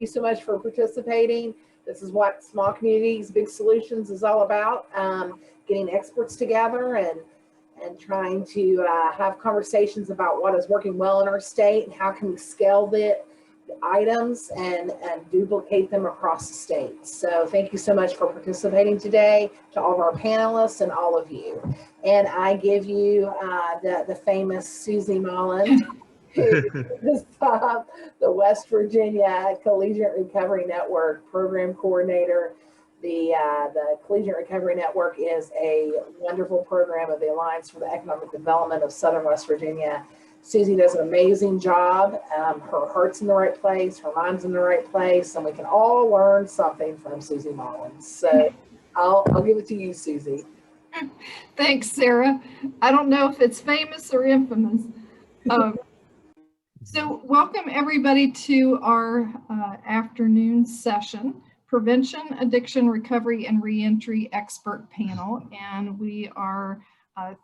you so much for participating. This is what Small Communities, Big Solutions is all about, getting experts together and trying to have conversations about what is working well in our state and how can we scale the items and duplicate them across the state. So thank you so much for participating today, to all of our panelists and all of you. And I give you the famous Susie Mullens, who is the West Virginia Collegiate Recovery Network Program Coordinator. The Collegiate Recovery Network is a wonderful program of the Alliance for the Economic Development of Southern West Virginia. Susie does an amazing job. Her heart's in the right place, her mind's in the right place, and we can all learn something from Susie Mullens. So I'll give it to you, Susie. Thanks, Sarah. I don't know if it's famous or infamous. So welcome everybody to our afternoon session, Prevention, Addiction, Recovery, and Reentry Expert Panel. And we are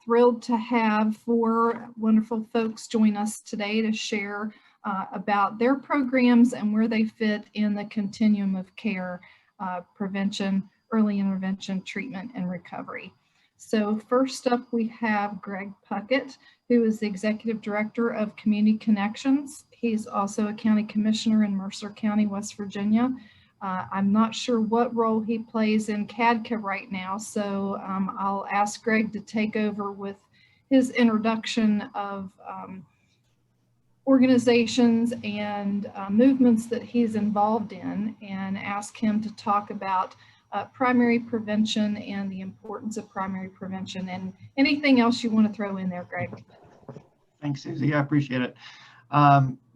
thrilled to have 4 wonderful folks join us today to share about their programs and where they fit in the continuum of care, prevention, early intervention, treatment, and recovery. So first up, we have Greg Puckett, who is the Executive Director of Community Connections. He's also a County Commissioner in Mercer County, West Virginia. I'm not sure what role he plays in CADCA right now, so I'll ask Greg to take over with his introduction of organizations and movements that he's involved in, and ask him to talk about primary prevention and the importance of primary prevention and anything else you want to throw in there, Greg. Thanks, Susie. I appreciate it.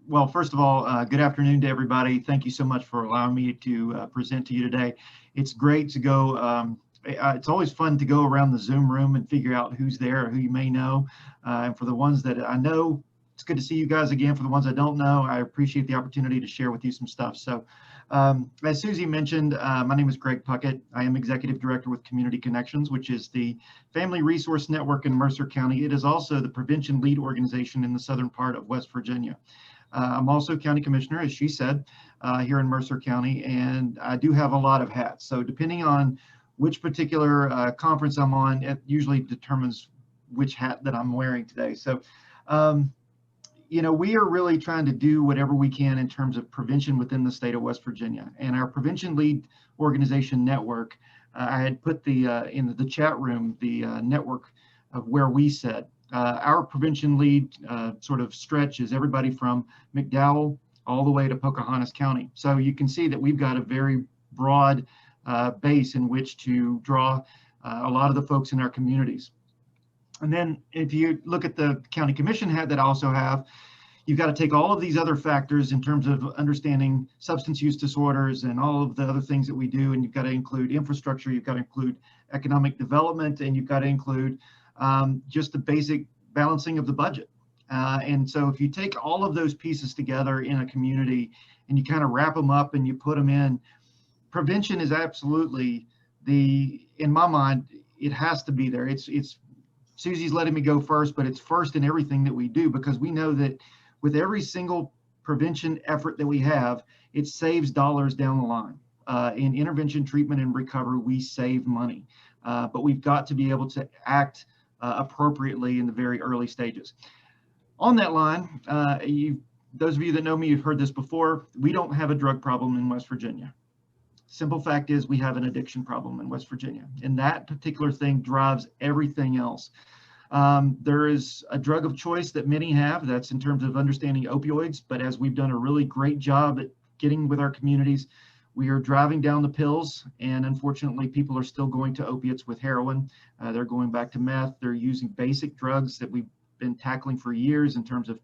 Well, first of all, good afternoon to everybody. Thank you so much for allowing me to present to you today. It's great to go. It's always fun to go around the Zoom room and figure out who's there or who you may know. And for the ones that I know, it's good to see you guys again. For the ones I don't know, I appreciate the opportunity to share with you some stuff. So as Susie mentioned, my name is Greg Puckett. I am Executive Director with Community Connections, which is the Family Resource Network in Mercer County. It is also the prevention lead organization in the southern part of West Virginia. I'm also County Commissioner, as she said, here in Mercer County, and I do have a lot of hats. So depending on which particular conference I'm on, it usually determines which hat that I'm wearing today. So you know, we are really trying to do whatever we can in terms of prevention within the state of West Virginia. And our prevention lead organization network, I had put in the chat room, the network of where we sit. Our prevention lead sort of stretch is everybody from McDowell all the way to Pocahontas County. So you can see that we've got a very broad base in which to draw a lot of the folks in our communities. And then if you look at the county commission hat that I also have, you've got to take all of these other factors in terms of understanding substance use disorders and all of the other things that we do. And you've got to include infrastructure, you've got to include economic development, and you've got to include just the basic balancing of the budget. And so if you take all of those pieces together in a community and you kind of wrap them up and you put them in, prevention is absolutely in my mind, it has to be there. It's Susie's letting me go first, but it's first in everything that we do, because we know that with every single prevention effort that we have, it saves dollars down the line. In intervention, treatment, and recovery, we save money, but we've got to be able to act appropriately in the very early stages. On that line, those of you that know me, you've heard this before, we don't have a drug problem in West Virginia. Simple fact is we have an addiction problem in West Virginia, and that particular thing drives everything else. There is a drug of choice that many have, that's in terms of understanding opioids, but as we've done a really great job at getting with our communities, we are driving down the pills, and unfortunately people are still going to opiates with heroin. They're going back to meth. They're using basic drugs that we've been tackling for years in terms of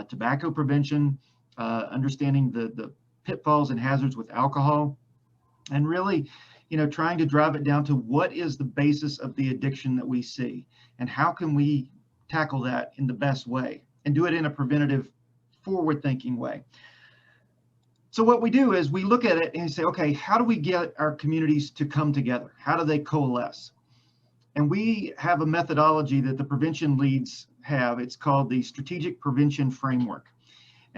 tobacco prevention, understanding the pitfalls and hazards with alcohol, and really, you know, trying to drive it down to what is the basis of the addiction that we see, and how can we tackle that in the best way and do it in a preventative, forward-thinking way. So what we do is we look at it and we say, okay, how do we get our communities to come together? How do they coalesce? And we have a methodology that the prevention leads have. It's called the Strategic Prevention Framework.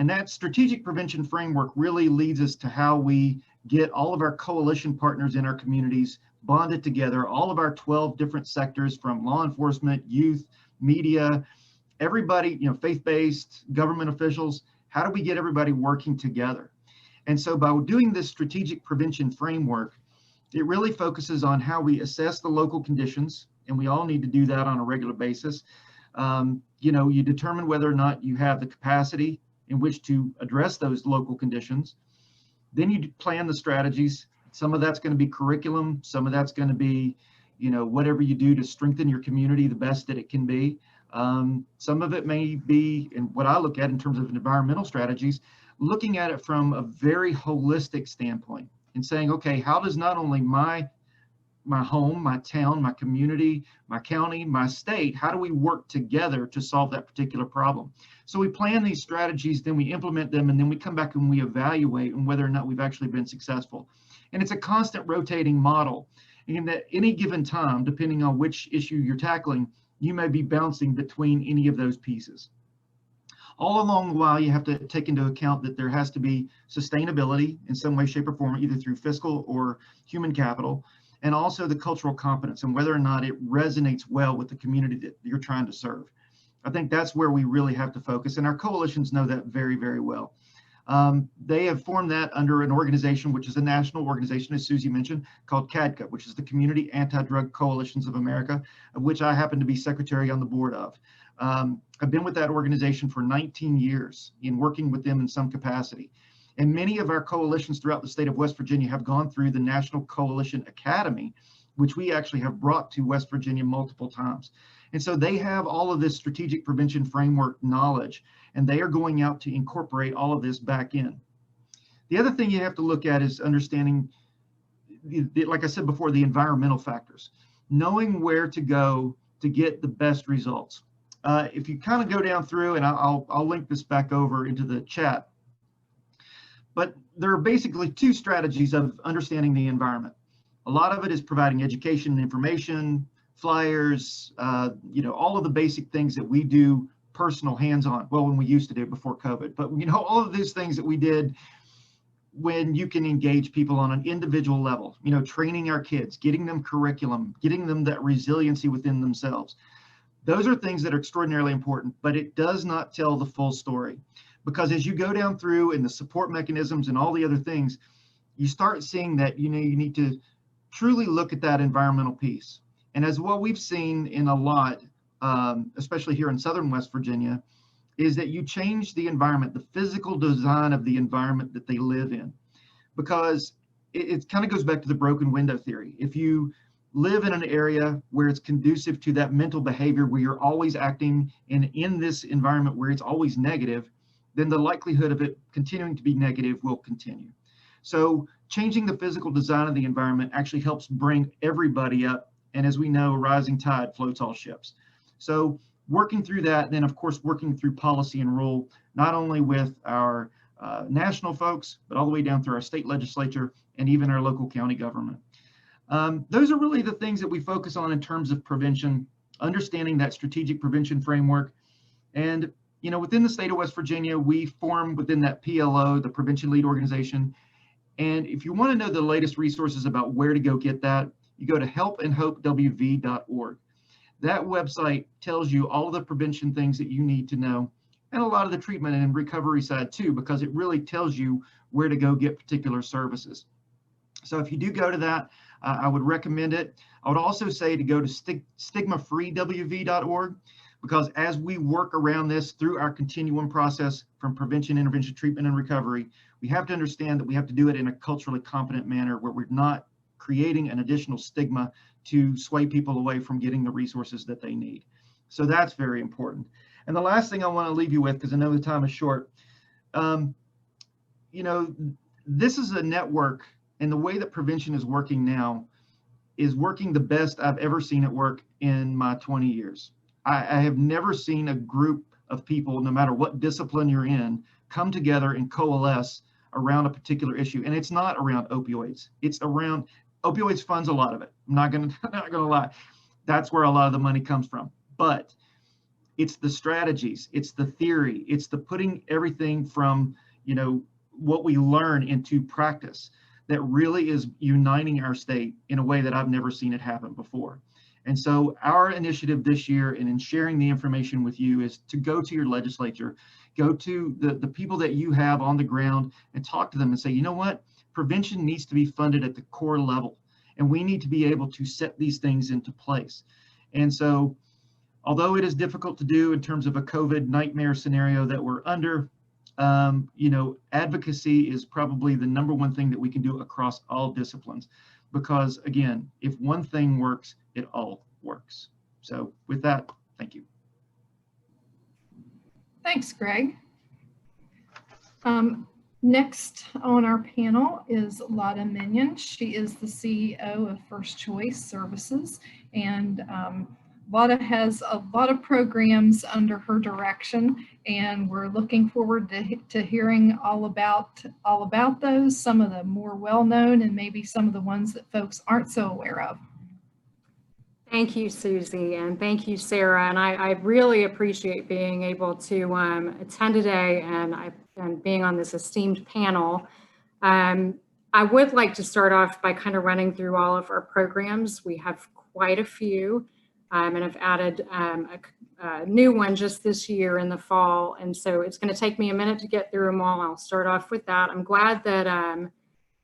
And that strategic prevention framework really leads us to how we get all of our coalition partners in our communities bonded together, all of our 12 different sectors from law enforcement, youth, media, everybody, faith-based, government officials. How do we get everybody working together? And so by doing this strategic prevention framework, it really focuses on how we assess the local conditions, and we all need to do that on a regular basis. You determine whether or not you have the capacity in which to address those local conditions. Then you plan the strategies. Some of that's going to be curriculum. Some of that's going to be, whatever you do to strengthen your community the best that it can be. Some of it may be, and what I look at in terms of environmental strategies, looking at it from a very holistic standpoint and saying, okay, how does not only my home, my town, my community, my county, my state, how do we work together to solve that particular problem? So we plan these strategies, then we implement them, and then we come back and we evaluate on whether or not we've actually been successful. And it's a constant rotating model. And at any given time, depending on which issue you're tackling, you may be bouncing between any of those pieces. All along the while, you have to take into account that there has to be sustainability in some way, shape, or form, either through fiscal or human capital, and also the cultural competence and whether or not it resonates well with the community that you're trying to serve. I think that's where we really have to focus, and our coalitions know that very, very well. They have formed that under an organization, which is a national organization, as Susie mentioned, called CADCA, which is the Community Anti-Drug Coalitions of America, of which I happen to be secretary on the board of. I've been with that organization for 19 years in working with them in some capacity. And many of our coalitions throughout the state of West Virginia have gone through the National Coalition Academy, which we actually have brought to West Virginia multiple times. And so they have all of this strategic prevention framework knowledge, and they are going out to incorporate all of this back in. The other thing you have to look at is understanding, like I said before, the environmental factors, knowing where to go to get the best results. If you kind of go down through, and I'll link this back over into the chat, but there are basically two strategies of understanding the environment. A lot of it is providing education and information, flyers, all of the basic things that we do personal hands-on. Well, when we used to do it before COVID, but all of these things that we did when you can engage people on an individual level, training our kids, getting them curriculum, getting them that resiliency within themselves. Those are things that are extraordinarily important, but it does not tell the full story. Because as you go down through and the support mechanisms and all the other things, you start seeing that, you need to truly look at that environmental piece. And as what we've seen in a lot, especially here in Southern West Virginia, is that you change the environment, the physical design of the environment that they live in. Because it kind of goes back to the broken window theory. If you live in an area where it's conducive to that mental behavior, where you're always acting in this environment where it's always negative, then the likelihood of it continuing to be negative will continue. So changing the physical design of the environment actually helps bring everybody up. And as we know, a rising tide floats all ships. So working through that, and then of course, working through policy and rule, not only with our national folks, but all the way down through our state legislature and even our local county government. Those are really the things that we focus on in terms of prevention, understanding that strategic prevention framework. And within the state of West Virginia, we form within that PLO, the Prevention Lead Organization. And if you want to know the latest resources about where to go get that, you go to helpandhopewv.org. That website tells you all of the prevention things that you need to know, and a lot of the treatment and recovery side too, because it really tells you where to go get particular services. So if you do go to that, I would recommend it. I would also say to go to stigmafreewv.org, because as we work around this through our continuum process from prevention, intervention, treatment, and recovery, we have to understand that we have to do it in a culturally competent manner where we're not creating an additional stigma to sway people away from getting the resources that they need. So that's very important. And the last thing I want to leave you with, because I know the time is short, this is a network, and the way that prevention is working now is working the best I've ever seen it work in my 20 years. I have never seen a group of people, no matter what discipline you're in, come together and coalesce around a particular issue. And it's not around opioids. It's around, opioids funds a lot of it. I'm not gonna lie. That's where a lot of the money comes from. But it's the strategies, it's the theory, it's the putting everything from, you know, what we learn into practice that really is uniting our state in a way that I've never seen it happen before. And so our initiative this year and in sharing the information with you is to go to your legislature, go to the people that you have on the ground and talk to them and say, you know what, prevention needs to be funded at the core level, and we need to be able to set these things into place. And so, although it is difficult to do in terms of a COVID nightmare scenario that we're under, you know, advocacy is probably the #1 thing that we can do across all disciplines, because again, if one thing works, it all works. So with that, thank you. Thanks, Greg. Next on our panel is Lata Menon. She is the CEO of First Choice Services, and Lata has a lot of programs under her direction, and we're looking forward to hearing all about those, some of the more well-known and maybe some of the ones that folks aren't so aware of. Thank you, Susie, and thank you, Sarah. And I really appreciate being able to attend today and being on this esteemed panel. I would like to start off by kind of running through all of our programs. We have quite a few, and I've added a new one just this year in the fall. And so it's going to take me a minute to get through them all. I'll start off with that. I'm glad that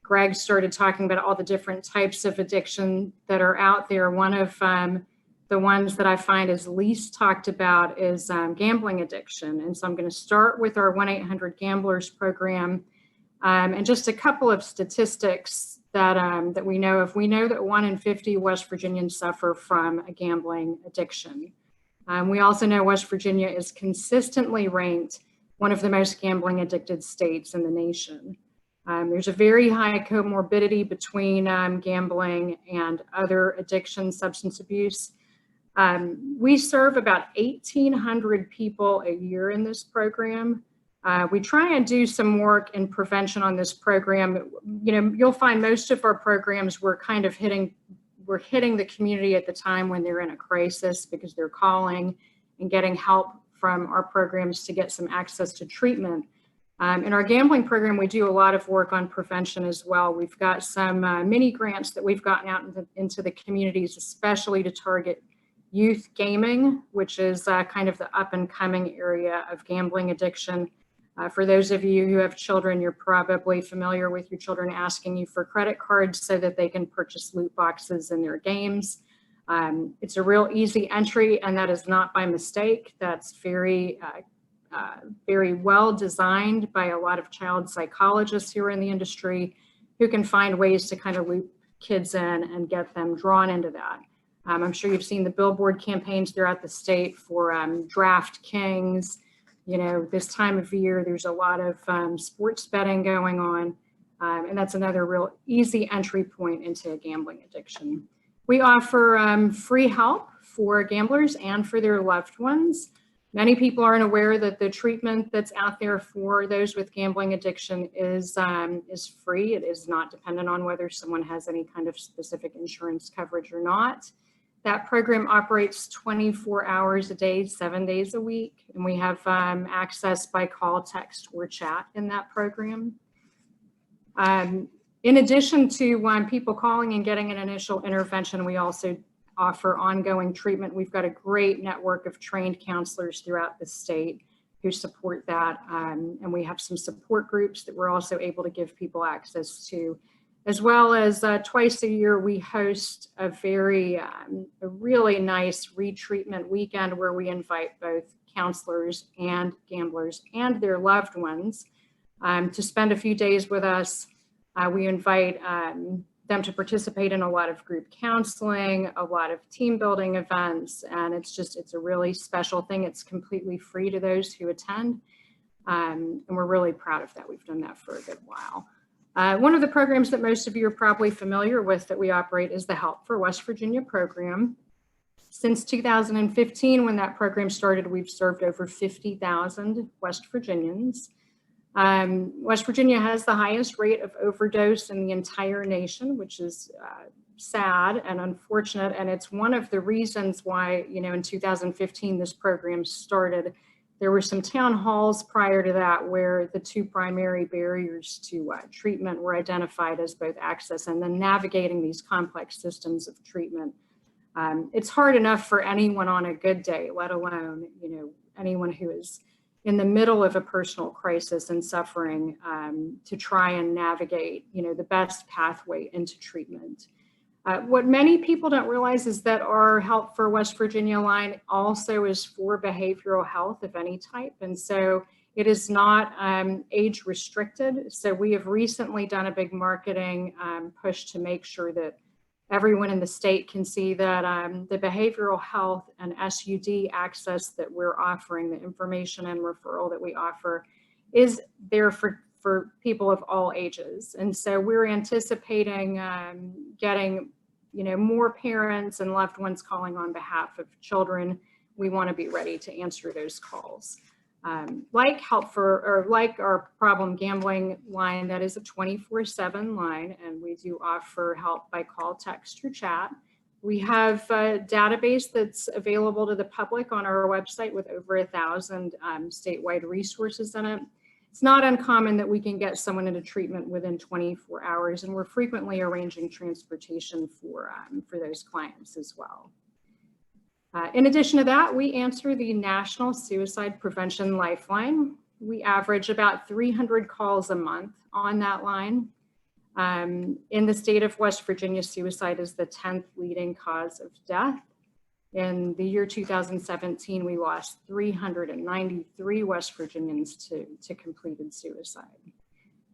Greg started talking about all the different types of addiction that are out there. One of the ones that I find is least talked about is gambling addiction. And so I'm going to start with our 1-800-GAMBLERS program, and just a couple of statistics that we know of. We know that 1 in 50 West Virginians suffer from a gambling addiction. We also know West Virginia is consistently ranked one of the most gambling addicted states in the nation. There's a very high comorbidity between gambling and other addictions, substance abuse. We serve about 1,800 people a year in this program. We try and do some work in prevention on this program. You know, you'll find most of our programs we're hitting the community at the time when they're in a crisis, because they're calling and getting help from our programs to get some access to treatment. In our gambling program, we do a lot of work on prevention as well. We've got some mini grants that we've gotten out into the communities, especially to target youth gaming, which is kind of the up and coming area of gambling addiction. For those of you who have children, you're probably familiar with your children asking you for credit cards so that they can purchase loot boxes in their games. It's a real easy entry, and that is not by mistake. That's very well designed by a lot of child psychologists here in the industry who can find ways to kind of loop kids in and get them drawn into that. I'm sure you've seen the billboard campaigns throughout the state for Draft Kings. You know, this time of year, there's a lot of sports betting going on, and that's another real easy entry point into a gambling addiction. We offer free help for gamblers and for their loved ones. Many people aren't aware that the treatment that's out there for those with gambling addiction is free. It is not dependent on whether someone has any kind of specific insurance coverage or not. That program operates 24 hours a day, 7 days a week, and we have access by call, text, or chat in that program. In addition to people calling and getting an initial intervention, we also offer ongoing treatment. We've got a great network of trained counselors throughout the state who support that, and we have some support groups that we're also able to give people access to. As well as twice a year, we host a really nice retreatment weekend where we invite both counselors and gamblers and their loved ones to spend a few days with us. We invite them to participate in a lot of group counseling, a lot of team building events, and it's a really special thing. It's completely free to those who attend, and we're really proud of that. We've done that for a good while. One of the programs that most of you are probably familiar with that we operate is the Help for West Virginia program. Since 2015, when that program started, we've served over 50,000 West Virginians. West Virginia has the highest rate of overdose in the entire nation, which is sad and unfortunate, and it's one of the reasons why, in 2015 this program started. There were some town halls prior to that where the two primary barriers to treatment were identified as both access and then navigating these complex systems of treatment. It's hard enough for anyone on a good day, let alone, anyone who is in the middle of a personal crisis and suffering, to try and navigate, the best pathway into treatment. What many people don't realize is that our Help for West Virginia line also is for behavioral health of any type. And so it is not age restricted. So we have recently done a big marketing push to make sure that everyone in the state can see that the behavioral health and SUD access that we're offering, the information and referral that we offer, is there for people of all ages. And so we're anticipating getting more parents and loved ones calling on behalf of children. We want to be ready to answer those calls. Like our problem gambling line, that is a 24/7 line, and we do offer help by call, text, or chat. We have a database that's available to the public on our website with over 1,000 statewide resources in it. It's not uncommon that we can get someone into treatment within 24 hours, and we're frequently arranging transportation for those clients as well. In addition to that, we answer the National Suicide Prevention Lifeline. We average about 300 calls a month on that line. In the state of West Virginia, suicide is the 10th leading cause of death. In the year 2017, we lost 393 West Virginians to completed suicide.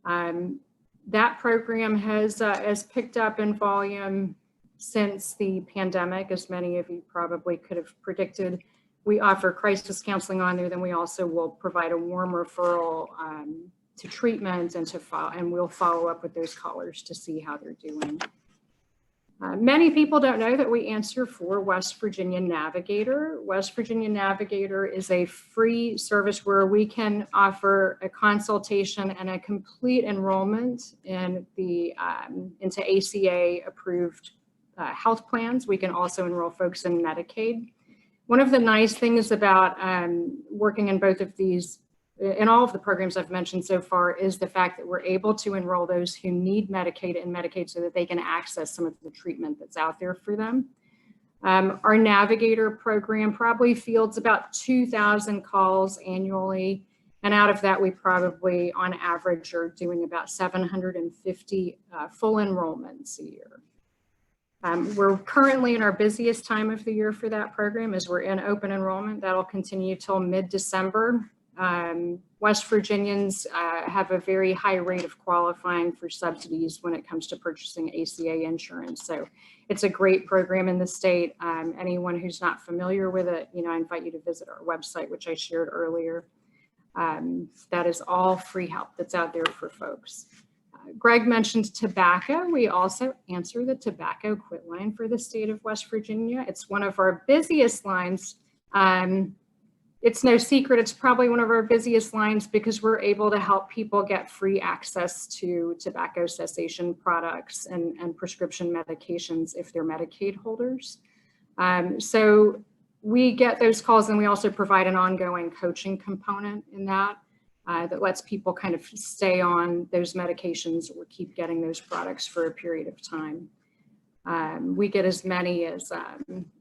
That program has picked up in volume since the pandemic, as many of you probably could have predicted. We offer crisis counseling on there, then we also will provide a warm referral to treatment and we'll follow up with those callers to see how they're doing. Many people don't know that we answer for West Virginia Navigator. West Virginia Navigator is a free service where we can offer a consultation and a complete enrollment in into ACA approved health plans. We can also enroll folks in Medicaid. One of the nice things about working in both of these, in all of the programs I've mentioned so far, is the fact that we're able to enroll those who need Medicaid and Medicaid so that they can access some of the treatment that's out there for them. Our Navigator program probably fields about 2,000 calls annually. And out of that, we probably, on average, are doing about 750 full enrollments a year. We're currently in our busiest time of the year for that program as we're in open enrollment. That'll continue till mid-December. West Virginians have a very high rate of qualifying for subsidies when it comes to purchasing ACA insurance. So it's a great program in the state. Anyone who's not familiar with it, I invite you to visit our website, which I shared earlier. That is all free help that's out there for folks. Greg mentioned tobacco. We also answer the tobacco quit line for the state of West Virginia. It's one of our busiest lines. It's no secret, it's probably one of our busiest lines because we're able to help people get free access to tobacco cessation products and prescription medications if they're Medicaid holders. So we get those calls, and we also provide an ongoing coaching component in that that lets people kind of stay on those medications or keep getting those products for a period of time. We get as many as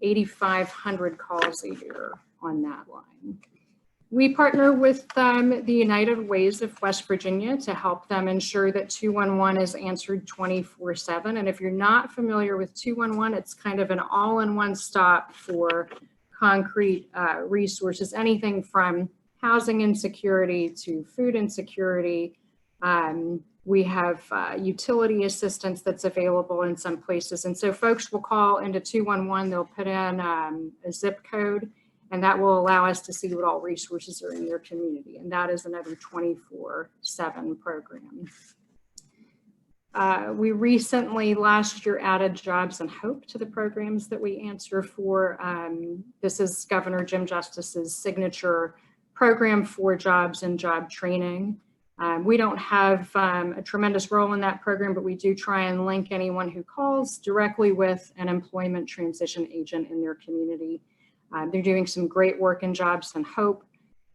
8,500 calls a year on that line. We partner with the United Ways of West Virginia to help them ensure that 211 is answered 24/7. And if you're not familiar with 211, it's kind of an all-in-one stop for concrete resources, anything from housing insecurity to food insecurity. We have utility assistance that's available in some places. And so folks will call into 211, they'll put in a zip code, and that will allow us to see what all resources are in their community. And that is another 24/7 program. We recently, last year, added Jobs and Hope to the programs that we answer for. This is Governor Jim Justice's signature program for jobs and job training. We don't have a tremendous role in that program, but we do try and link anyone who calls directly with an employment transition agent in their community. They're doing some great work in Jobs and Hope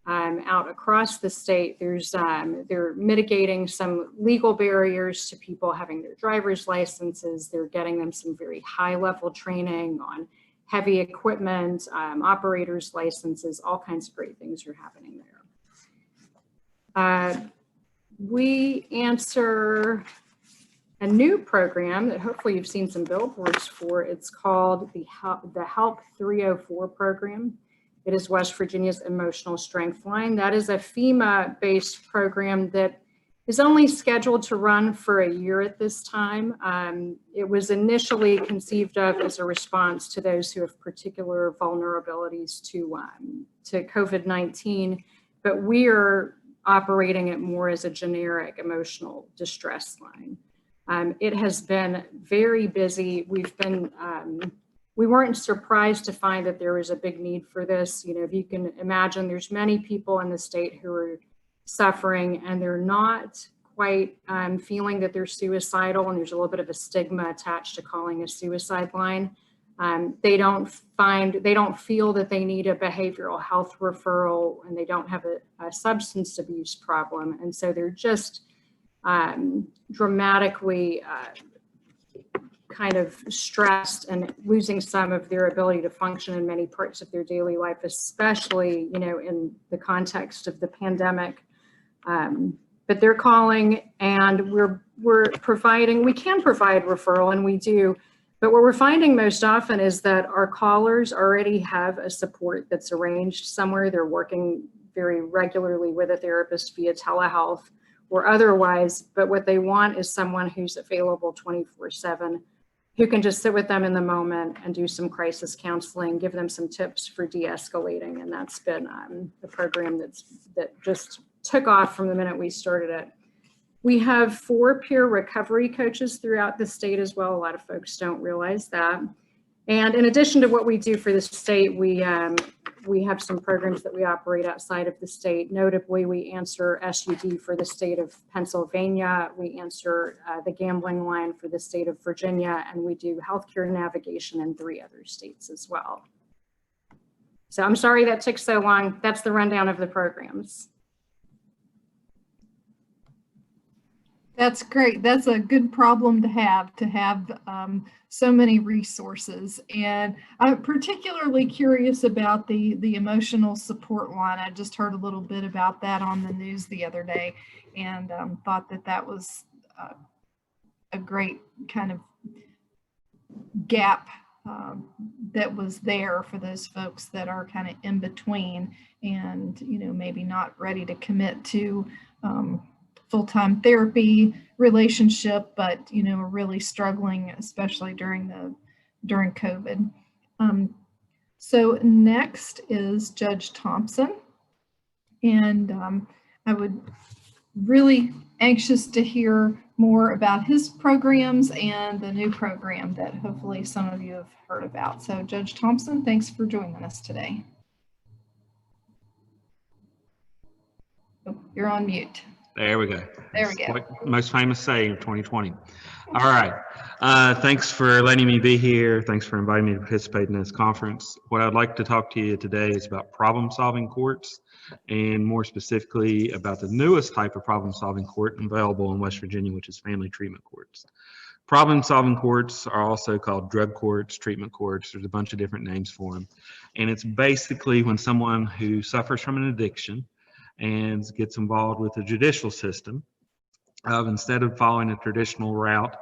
out across the state. They're mitigating some legal barriers to people having their driver's licenses. They're getting them some very high-level training on heavy equipment, operators' licenses, all kinds of great things are happening there. We answer a new program that hopefully you've seen some billboards for. It's called the Help 304 program. It is West Virginia's emotional strength line. That is a FEMA-based program that is only scheduled to run for a year at this time. It was initially conceived of as a response to those who have particular vulnerabilities to COVID-19, but we are operating it more as a generic emotional distress line. It has been very busy. We weren't surprised to find that there was a big need for this. You know, if you can imagine, there's many people in the state who are suffering and they're not quite feeling that they're suicidal, and there's a little bit of a stigma attached to calling a suicide line. They don't feel that they need a behavioral health referral, and they don't have a substance abuse problem. And so they're just dramatically kind of stressed and losing some of their ability to function in many parts of their daily life, especially, you know, in the context of the pandemic. But they're calling, and we can provide referral, and we do. But what we're finding most often is that our callers already have a support that's arranged somewhere. They're working very regularly with a therapist via telehealth or otherwise, but what they want is someone who's available 24/7, who can just sit with them in the moment and do some crisis counseling, give them some tips for de-escalating. And that's been the program that just took off from the minute we started it. We have 4 peer recovery coaches throughout the state as well. A lot of folks don't realize that. And in addition to what we do for the state, we have some programs that we operate outside of the state. Notably, we answer SUD for the state of Pennsylvania. We answer the gambling line for the state of Virginia, and we do healthcare navigation in 3 other states as well. So I'm sorry that took so long. That's the rundown of the programs. That's great. That's a good problem to have so many resources. And I'm particularly curious about the emotional support line. I just heard a little bit about that on the news the other day, and thought that was a great kind of gap that was there for those folks that are kind of in between and, you know, maybe not ready to commit to full-time therapy relationship, but, you know, are really struggling, especially during COVID. So next is Judge Thompson. And I would really anxious to hear more about his programs and the new program that hopefully some of you have heard about. So Judge Thompson, thanks for joining us today. Oh, you're on mute. There we go. There we go. What most famous saying of 2020. All right. Thanks for letting me be here. Thanks for inviting me to participate in this conference. What I'd like to talk to you today is about problem-solving courts, and more specifically about the newest type of problem-solving court available in West Virginia, which is family treatment courts. Problem-solving courts are also called drug courts, treatment courts. There's a bunch of different names for them. And it's basically when someone who suffers from an addiction and gets involved with the judicial system, instead of following a traditional route,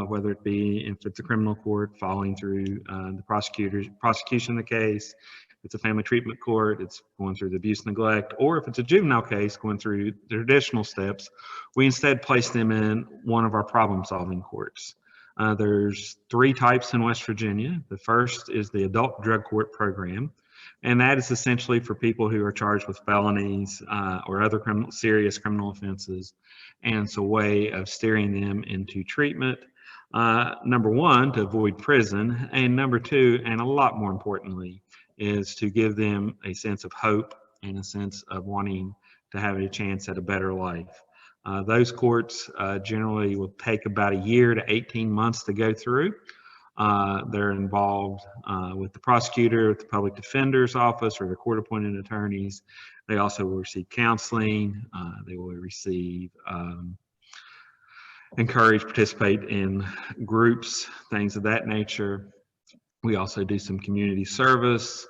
whether it be if it's a criminal court, following through the prosecution of the case, if it's a family treatment court, it's going through the abuse neglect, or if it's a juvenile case, going through the traditional steps, we instead place them in one of our problem-solving courts. There's 3 types in West Virginia. The first is the adult drug court program. And that is essentially for people who are charged with felonies or other serious criminal offenses. And it's a way of steering them into treatment, number 1, to avoid prison, and number 2, and a lot more importantly, is to give them a sense of hope and a sense of wanting to have a chance at a better life. Those courts generally will take about a year to 18 months to go through. They're involved with the prosecutor, with the public defender's office, or the court-appointed attorneys. They also will receive counseling. They will receive encourage, participate in groups, things of that nature. We also do some community service.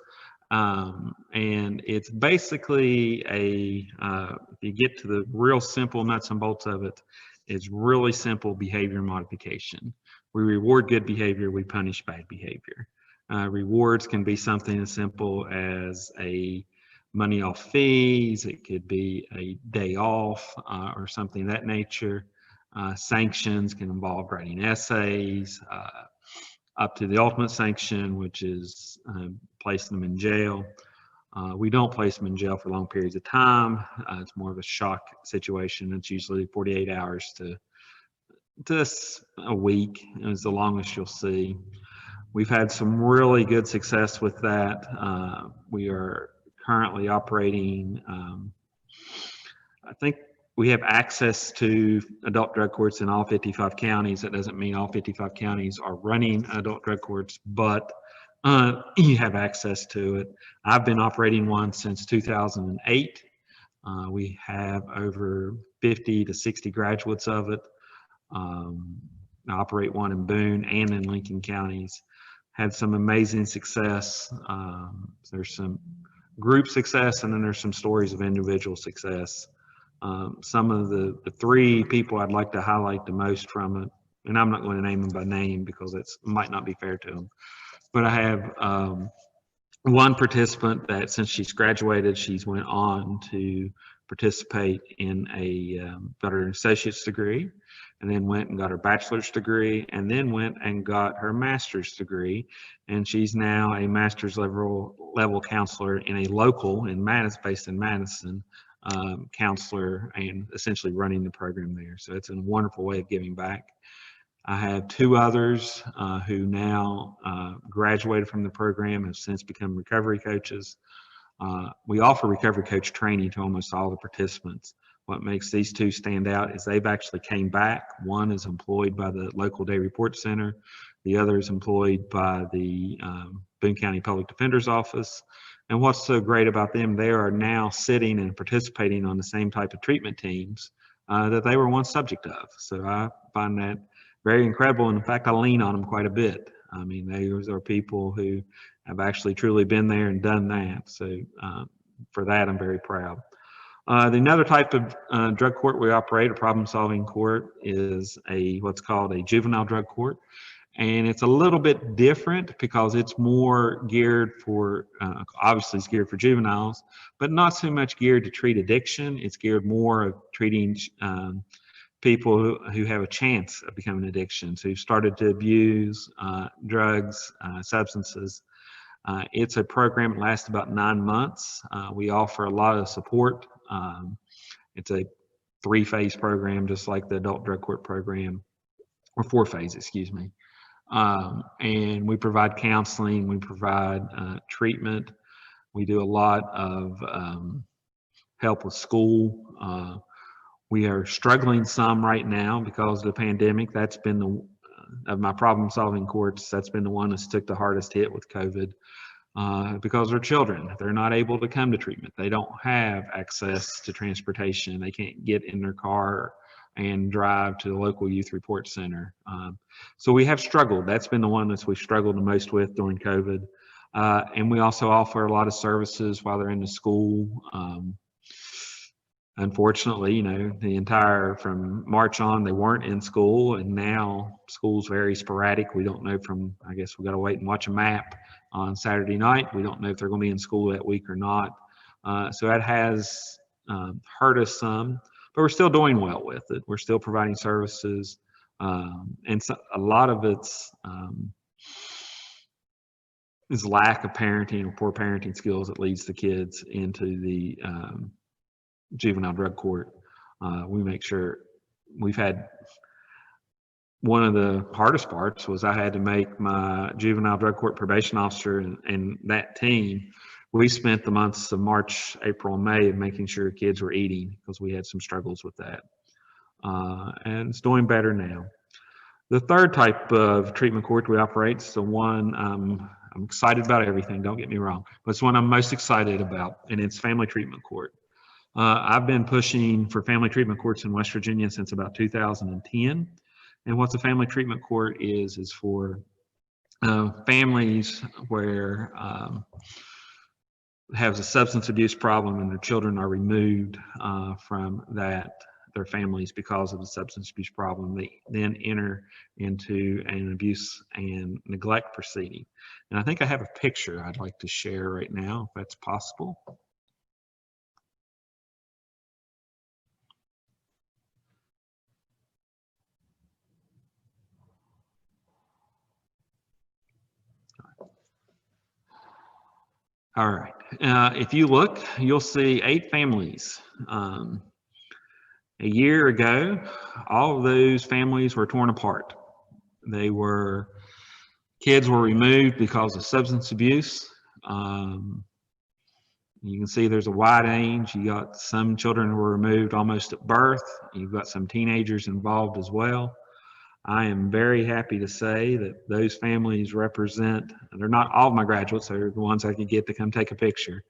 And it's basically if you get to the real simple nuts and bolts of it, it's really simple behavior modification. We reward good behavior, we punish bad behavior. Rewards can be something as simple as a money off fees, it could be a day off or something of that nature. Sanctions can involve writing essays, up to the ultimate sanction, which is placing them in jail. We don't place them in jail for long periods of time. It's more of a shock situation. It's usually 48 hours to a week is the longest you'll see. We've had some really good success with that. We are currently operating, I think we have access to adult drug courts in all 55 counties. That doesn't mean all 55 counties are running adult drug courts, but you have access to it. I've been operating one since 2008. We have over 50 to 60 graduates of it. I operate one in Boone and in Lincoln counties. Had some amazing success. There's some group success, and then there's some stories of individual success. Some of the three people I'd like to highlight the most from it, and I'm not going to name them by name because it might not be fair to them, but I have one participant that since she's graduated, she's went on to participate in got her associate's degree, and then went and got her bachelor's degree, and then went and got her master's degree, and she's now a master's level counselor in a local in Madison, based in Madison, counselor, and essentially running the program there. So it's a wonderful way of giving back. I have two others who now graduated from the program, have since become recovery coaches. We offer recovery coach training to almost all the participants. What makes these two stand out is they've actually came back. One is employed by the local day report center. The other is employed by the Boone County Public Defender's Office. And what's so great about them, they are now sitting and participating on the same type of treatment teams that they were once subject of. So I find that very incredible. And in fact, I lean on them quite a bit. I mean, those are people who have actually truly been there and done that. So for that, I'm very proud. Another type of drug court we operate, a problem-solving court, is what's called a juvenile drug court. And it's a little bit different because it's more geared for, obviously it's geared for juveniles, but not so much geared to treat addiction. It's geared more of treating people who have a chance of becoming addictions, who started to abuse drugs, substances. It's a program that lasts about 9 months. We offer a lot of support. It's a 3-phase program, just like the adult drug court program, or 4-phase, excuse me. And we provide counseling, we provide treatment. We do a lot of help with school. We are struggling some right now because of the pandemic. That's been of my problem-solving courts, that's been the one that's took the hardest hit with COVID. Because they're children, they're not able to come to treatment. They don't have access to transportation. They can't get in their car and drive to the local youth report center. So we have struggled. That's been the one that we've struggled the most with during COVID. And we also offer a lot of services while they're in the school. Unfortunately, you know, from March on, they weren't in school, and now school's very sporadic. We don't know I guess we got to wait and watch a map on Saturday night. We don't know if they're going to be in school that week or not. So that has hurt us some, but we're still doing well with it. We're still providing services. And so a lot of it's is lack of parenting or poor parenting skills that leads the kids into the juvenile drug court. We make sure we've had one of the hardest parts was I had to make my juvenile drug court probation officer and that team. We spent the months of March, April, and May of making sure kids were eating because we had some struggles with that. and it's doing better now. The third type of treatment court we operate is the one I'm excited about everything, don't get me wrong, but it's one I'm most excited about, and it's family treatment court. I've been pushing for family treatment courts in West Virginia since about 2010. And what the family treatment court is for families where have a substance abuse problem and their children are removed from their families because of the substance abuse problem. They then enter into an abuse and neglect proceeding. And I think I have a picture I'd like to share right now, if that's possible. All right, if you look, you'll see 8 families. A year ago, all of those families were torn apart. Kids were removed because of substance abuse. You can see there's a wide range. You got some children who were removed almost at birth. You've got some teenagers involved as well. I am very happy to say that those families represent, they're not all of my graduates, they're the ones I could get to come take a picture.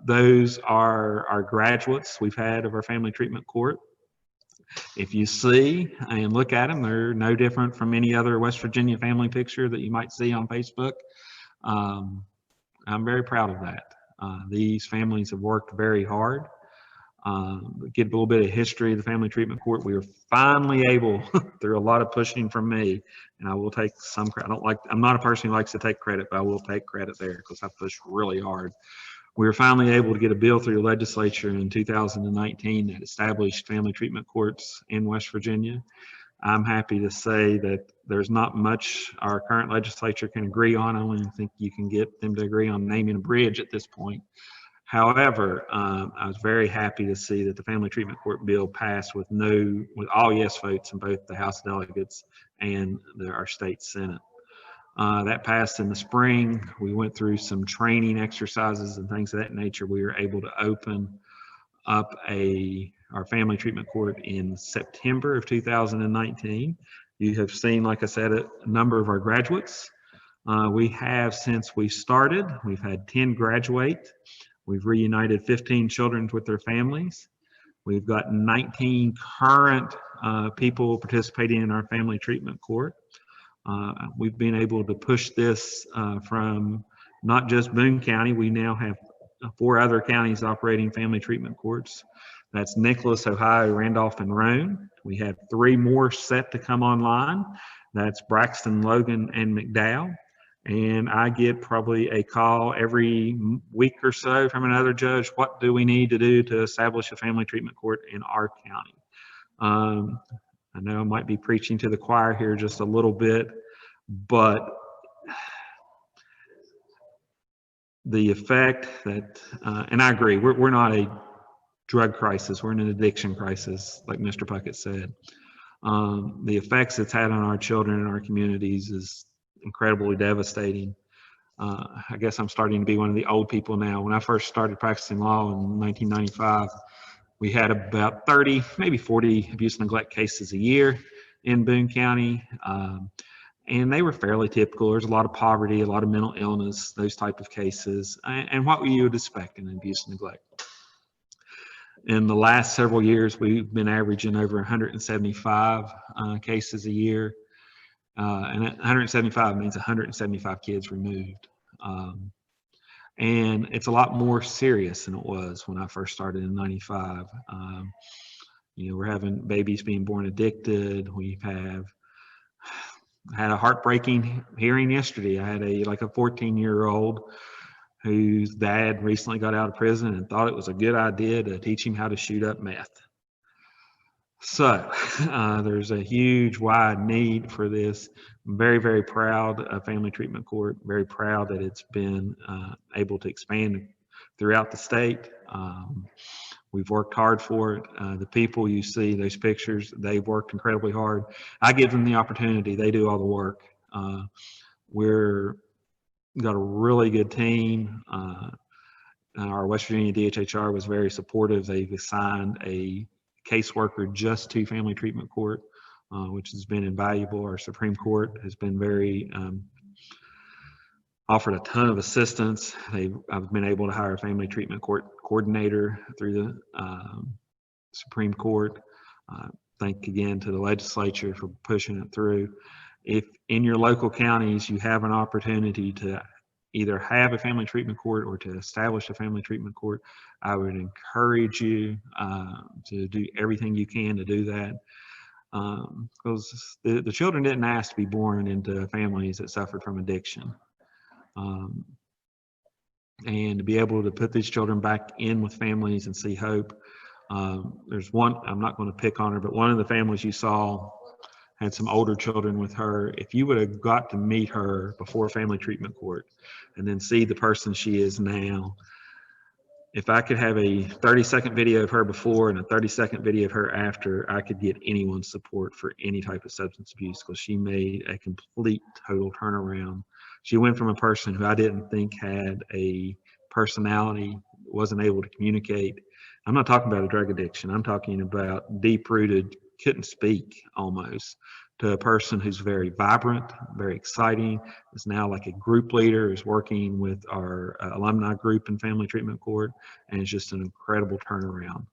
Those are our graduates we've had of our family treatment court. If you see and look at them, they're no different from any other West Virginia family picture that you might see on Facebook. I'm very proud of that. These families have worked very hard. Get a little bit of history of the family treatment court. We were finally able, through a lot of pushing from me, and I will take some credit. I'm not a person who likes to take credit, but I will take credit there because I pushed really hard. We were finally able to get a bill through the legislature in 2019 that established family treatment courts in West Virginia. I'm happy to say that there's not much our current legislature can agree on. I don't even think you can get them to agree on naming a bridge at this point. However, I was very happy to see that the family treatment court bill passed with all yes votes in both the House Delegates and our state Senate. That passed in the spring. We went through some training exercises and things of that nature. We were able to open up our family treatment court in September of 2019. You have seen, like I said, a number of our graduates. We have, since we started, we've had 10 graduate. We've reunited 15 children with their families. We've got 19 current people participating in our family treatment court. We've been able to push this from not just Boone County. We now have 4 other counties operating family treatment courts. That's Nicholas, Ohio, Randolph, and Roane. We have 3 more set to come online. That's Braxton, Logan, and McDowell. And I get probably a call every week or so from another judge. What do we need to do to establish a family treatment court in our county? I know I might be preaching to the choir here just a little bit, but the effect that, and I agree, we're not a drug crisis, we're in an addiction crisis, like Mr. Puckett said. The effects it's had on our children and our communities is incredibly devastating. I guess I'm starting to be one of the old people now. When I first started practicing law in 1995, we had about 30, maybe 40 abuse and neglect cases a year in Boone County. And they were fairly typical. There's a lot of poverty, a lot of mental illness, those type of cases, and what you would expect in abuse and neglect. In the last several years, we've been averaging over 175 cases a year. And 175 means 175 kids removed. And it's a lot more serious than it was when I first started in 95. We're having babies being born addicted. We have had a heartbreaking hearing yesterday. I had a 14-year-old whose dad recently got out of prison and thought it was a good idea to teach him how to shoot up meth. So there's a huge, wide need for this. I'm very, very proud of Family Treatment Court, very proud that it's been able to expand throughout the state. We've worked hard for it. The people you see, those pictures, they've worked incredibly hard. I give them the opportunity. They do all the work. We've got a really good team. Our West Virginia DHHR was very supportive. They've assigned a caseworker just to family treatment court, which has been invaluable. Our Supreme Court has been very offered a ton of assistance. I've been able to hire a family treatment court coordinator through the Supreme Court. Thank again to the legislature for pushing it through. If in your local counties you have an opportunity to either have a family treatment court or to establish a family treatment court, I would encourage you to do everything you can to do that. Because the children didn't ask to be born into families that suffered from addiction. And to be able to put these children back in with families and see hope. There's one, I'm not going to pick on her, but one of the families you saw had some older children with her. If you would have got to meet her before family treatment court and then see the person she is now, if I could have a 30-second video of her before and a 30-second video of her after, I could get anyone's support for any type of substance abuse, because she made a complete, total turnaround. She went from a person who I didn't think had a personality, wasn't able to communicate. I'm not talking about a drug addiction. I'm talking about deep-rooted, couldn't speak almost, to a person who's very vibrant, very exciting, is now like a group leader, is working with our alumni group in family treatment court, and it's just an incredible turnaround.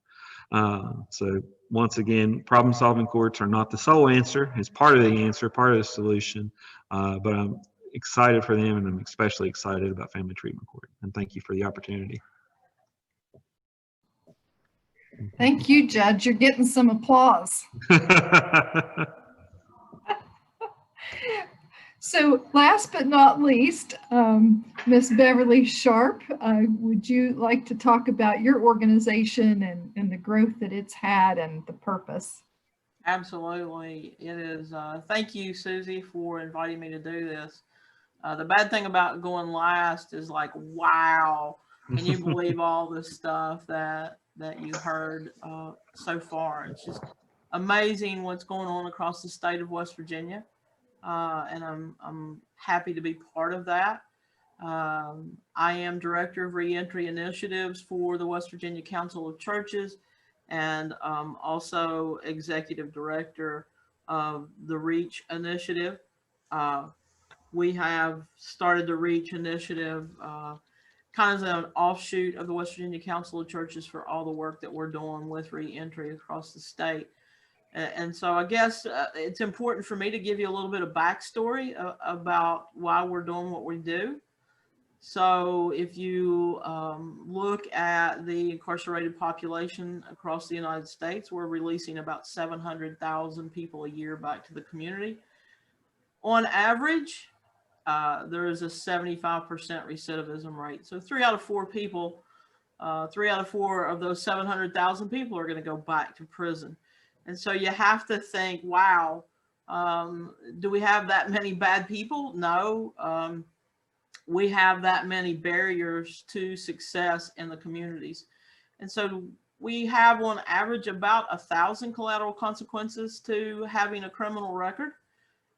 So once again, problem-solving courts are not the sole answer. It's part of the answer, part of the solution, but I'm excited for them, and I'm especially excited about family treatment court. And thank you for the opportunity. Thank you, Judge. You're getting some applause. So last but not least, Miss Beverly Sharp, would you like to talk about your organization and the growth that it's had and the purpose? Absolutely. It is. Thank you, Susie, for inviting me to do this. The bad thing about going last is like, wow, can you believe all this stuff that you heard so far? It's just amazing what's going on across the state of West Virginia. And I'm happy to be part of that. I am Director of Reentry Initiatives for the West Virginia Council of Churches, and also Executive Director of the REACH Initiative. We have started the REACH Initiative kind of as an offshoot of the West Virginia Council of Churches for all the work that we're doing with reentry across the state. And so I guess it's important for me to give you a little bit of backstory about why we're doing what we do. So if you look at the incarcerated population across the United States, we're releasing about 700,000 people a year back to the community. On average, there is a 75% recidivism rate. So 3 out of 4 people, 3 out of 4 of those 700,000 people are going to go back to prison. And so you have to think, wow, do we have that many bad people? No. We have that many barriers to success in the communities. And so we have on average about 1,000 collateral consequences to having a criminal record.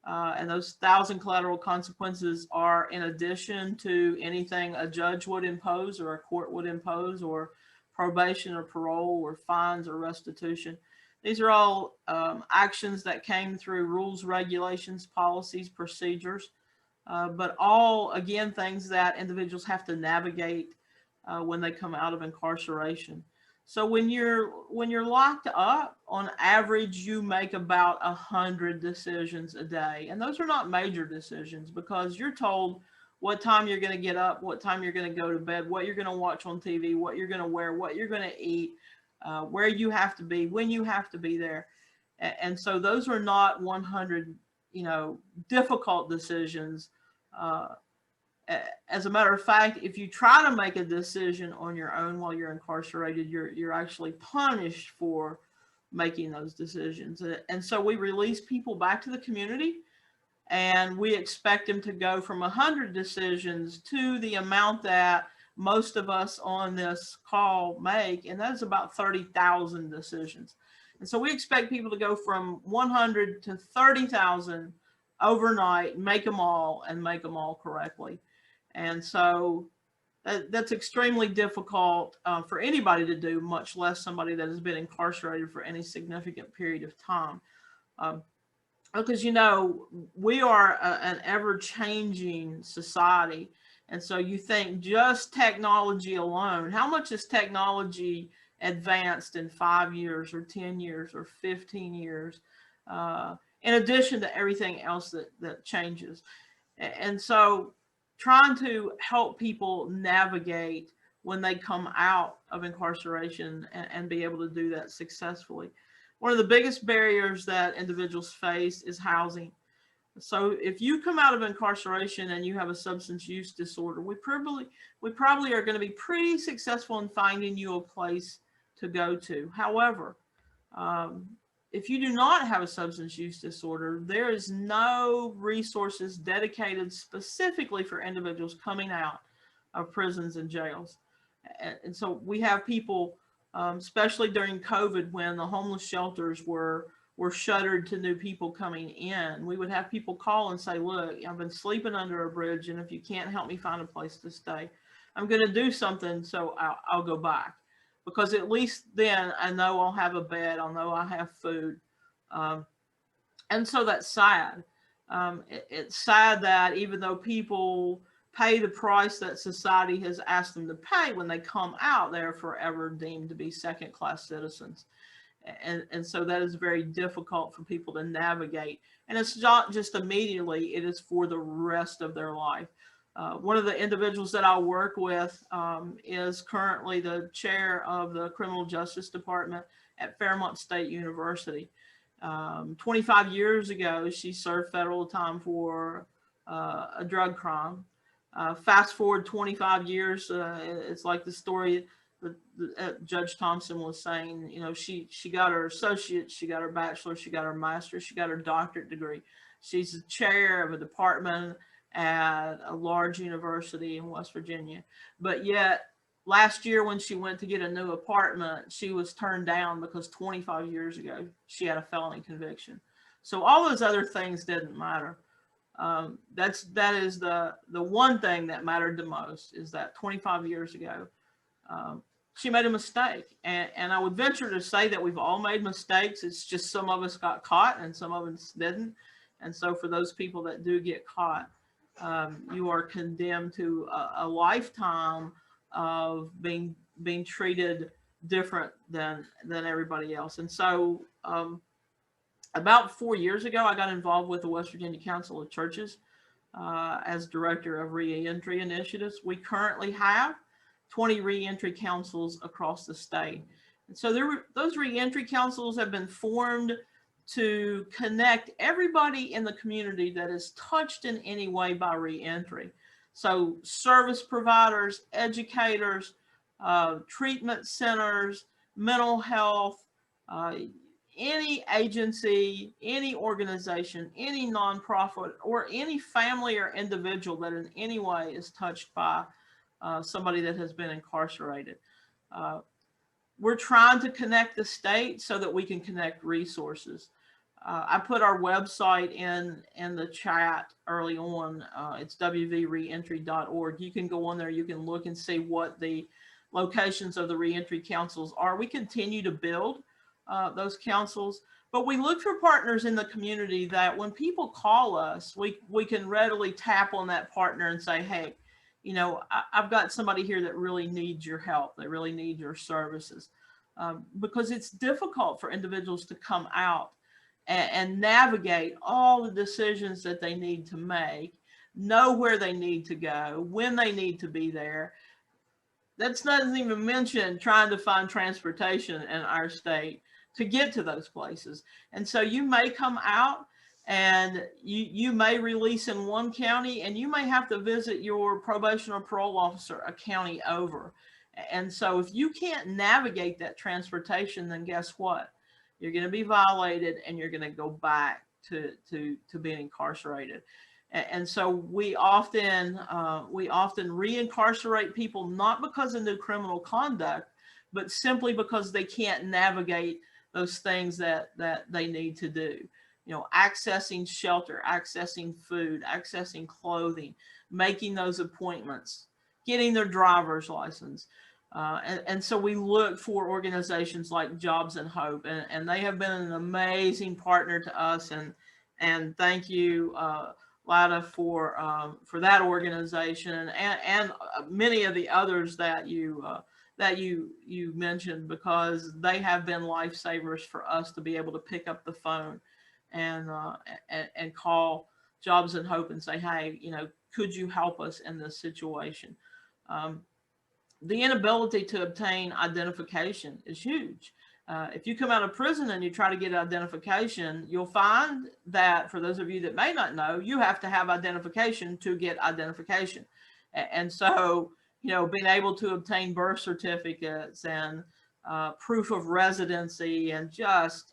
And those 1,000 collateral consequences are in addition to anything a judge would impose or a court would impose, or probation or parole or fines or restitution. These are all actions that came through rules, regulations, policies, procedures, but all, again, things that individuals have to navigate when they come out of incarceration. So when you're locked up, on average, you make about 100 decisions a day. And those are not major decisions, because you're told what time you're going to get up, what time you're going to go to bed, what you're going to watch on TV, what you're going to wear, what you're going to eat, where you have to be, when you have to be there. And so those are not 100, difficult decisions. As a matter of fact, if you try to make a decision on your own while you're incarcerated, you're actually punished for making those decisions. And so we release people back to the community, and we expect them to go from 100 decisions to the amount that most of us on this call make, and that is about 30,000 decisions. And so we expect people to go from 100 to 30,000 overnight, make them all, and make them all correctly. And so that's extremely difficult for anybody to do, much less somebody that has been incarcerated for any significant period of time. Because, you know, we are an ever-changing society. And so you think just technology alone, how much is technology advanced in 5 years or 10 years or 15 years, in addition to everything else that changes? And so trying to help people navigate when they come out of incarceration and be able to do that successfully. One of the biggest barriers that individuals face is housing. So if you come out of incarceration and you have a substance use disorder, we probably are going to be pretty successful in finding you a place to go to. However, if you do not have a substance use disorder, there is no resources dedicated specifically for individuals coming out of prisons and jails. And so we have people, especially during COVID, when the homeless shelters were shuttered to new people coming in, we would have people call and say, look, I've been sleeping under a bridge, and if you can't help me find a place to stay, I'm going to do something, so I'll go back. Because at least then I know I'll have a bed, I'll know I have food. And so that's sad. It's sad that even though people pay the price that society has asked them to pay, when they come out, they're forever deemed to be second-class citizens. And so that is very difficult for people to navigate. And it's not just immediately, it is for the rest of their life. One of the individuals that I work with is currently the chair of the Criminal Justice Department at Fairmont State University. 25 years ago, she served federal time for a drug crime. Fast forward 25 years, it's like the story that Judge Thompson was saying. You know, she got her associate, she got her bachelor, she got her master's, she got her doctorate degree. She's the chair of a department at a large university in West Virginia. But yet last year when she went to get a new apartment, she was turned down because 25 years ago she had a felony conviction. So all those other things didn't matter. That is the one thing that mattered the most, is that 25 years ago she made a mistake. And I would venture to say that we've all made mistakes. It's just some of us got caught and some of us didn't. And so for those people that do get caught, you are condemned to a lifetime of being treated different than everybody else. And so about 4 years ago, I got involved with the West Virginia Council of Churches as director of reentry initiatives. We currently have 20 reentry councils across the state. And so those reentry councils have been formed to connect everybody in the community that is touched in any way by reentry. So service providers, educators, treatment centers, mental health, any agency, any organization, any nonprofit, or any family or individual that in any way is touched by somebody that has been incarcerated. We're trying to connect the state so that we can connect resources. I put our website in the chat early on. It's wvreentry.org. You can go on there, you can look and see what the locations of the reentry councils are. We continue to build those councils, but we look for partners in the community that when people call us, we can readily tap on that partner and say, hey, you know, I've got somebody here that really needs your help. They really need your services, because it's difficult for individuals to come out and navigate all the decisions that they need to make, know where they need to go, when they need to be there. That's not even mention trying to find transportation in our state to get to those places. And so you may come out and you may release in one county, and you may have to visit your probation or parole officer a county over. And so if you can't navigate that transportation, then guess what? You're going to be violated, and you're going to go back to being incarcerated. And so we often reincarcerate people, not because of new criminal conduct, but simply because they can't navigate those things that they need to do. You know, accessing shelter, accessing food, accessing clothing, making those appointments. getting their driver's license. And so we look for organizations like Jobs and Hope, and they have been an amazing partner to us. And thank you, Lata, for that organization and many of the others that you mentioned, because they have been lifesavers for us to be able to pick up the phone and call Jobs and Hope and say, hey, could you help us in this situation? The inability to obtain identification is huge. If you come out of prison and you try to get identification, you'll find that, for those of you that may not know, you have to have identification to get identification. And so, being able to obtain birth certificates and proof of residency and just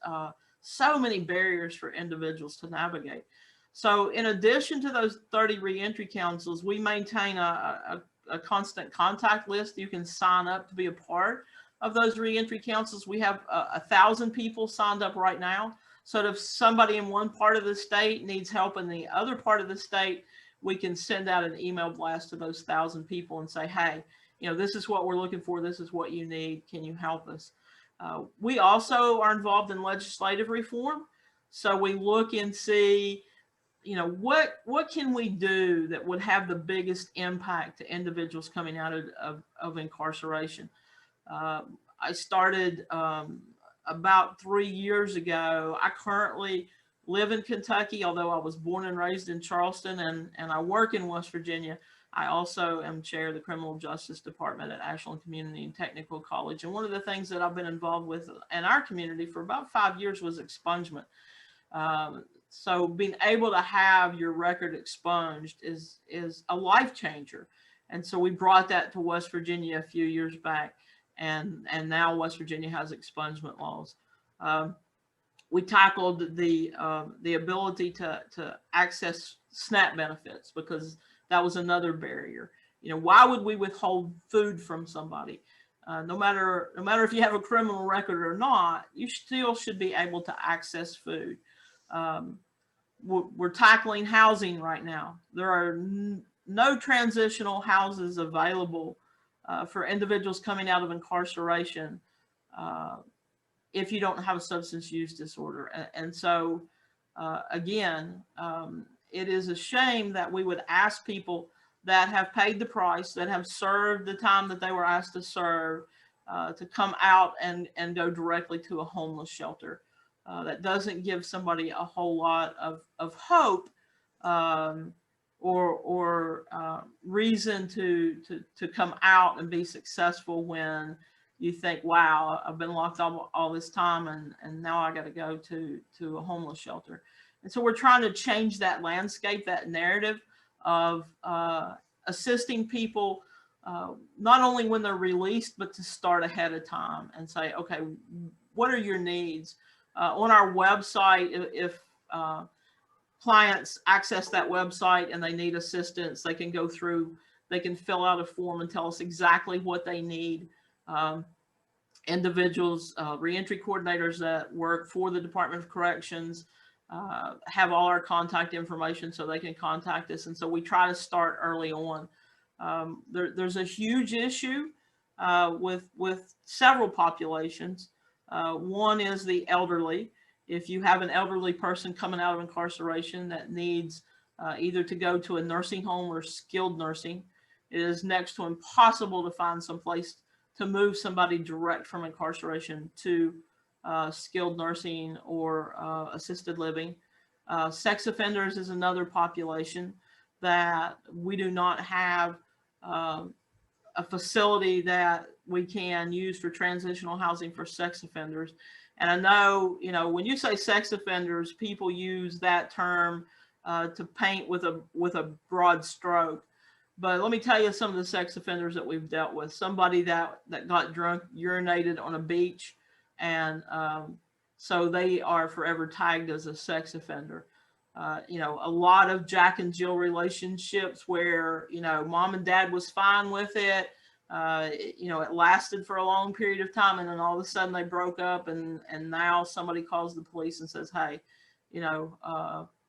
so many barriers for individuals to navigate. So in addition to those 30 reentry councils, we maintain a constant contact list. You can sign up to be a part of those reentry councils. We have 1,000 people signed up right now. So if somebody in one part of the state needs help in the other part of the state, we can send out an email blast to those 1,000 people and say, hey, this is what we're looking for. This is what you need. Can you help us? We also are involved in legislative reform. So we look and see, what can we do that would have the biggest impact to individuals coming out of incarceration? I started about 3 years ago. I currently live in Kentucky, although I was born and raised in Charleston, and I work in West Virginia. I also am chair of the Criminal Justice Department at Ashland Community and Technical College. And one of the things that I've been involved with in our community for about 5 years was expungement. So being able to have your record expunged is a life changer. And so we brought that to West Virginia a few years back, and now West Virginia has expungement laws. We tackled the ability to access SNAP benefits, because that was another barrier. Why would we withhold food from somebody? No matter if you have a criminal record or not, you still should be able to access food. We're tackling housing right now. There are no transitional houses available for individuals coming out of incarceration if you don't have a substance use disorder. And so, again, it is a shame that we would ask people that have paid the price, that have served the time that they were asked to serve, to come out and go directly to a homeless shelter. That doesn't give somebody a whole lot of hope or reason to come out and be successful when you think, wow, I've been locked up all this time and now I got to go to a homeless shelter. And so we're trying to change that landscape, that narrative of assisting people not only when they're released, but to start ahead of time and say, okay, what are your needs? On our website, if clients access that website and they need assistance, they can go through, they can fill out a form and tell us exactly what they need. Individuals, reentry coordinators that work for the Department of Corrections have all our contact information so they can contact us. And so we try to start early on. There's a huge issue with several populations. One is the elderly. If you have an elderly person coming out of incarceration that needs either to go to a nursing home or skilled nursing, it is next to impossible to find some place to move somebody direct from incarceration to skilled nursing or assisted living. Sex offenders is another population that we do not have a facility that we can use for transitional housing for sex offenders. And I know, when you say sex offenders, people use that term to paint with a broad stroke. But let me tell you some of the sex offenders that we've dealt with. Somebody that got drunk, urinated on a beach, and so they are forever tagged as a sex offender. A lot of Jack and Jill relationships where, mom and dad was fine with it. It lasted for a long period of time, and then all of a sudden they broke up, and now somebody calls the police and says, hey,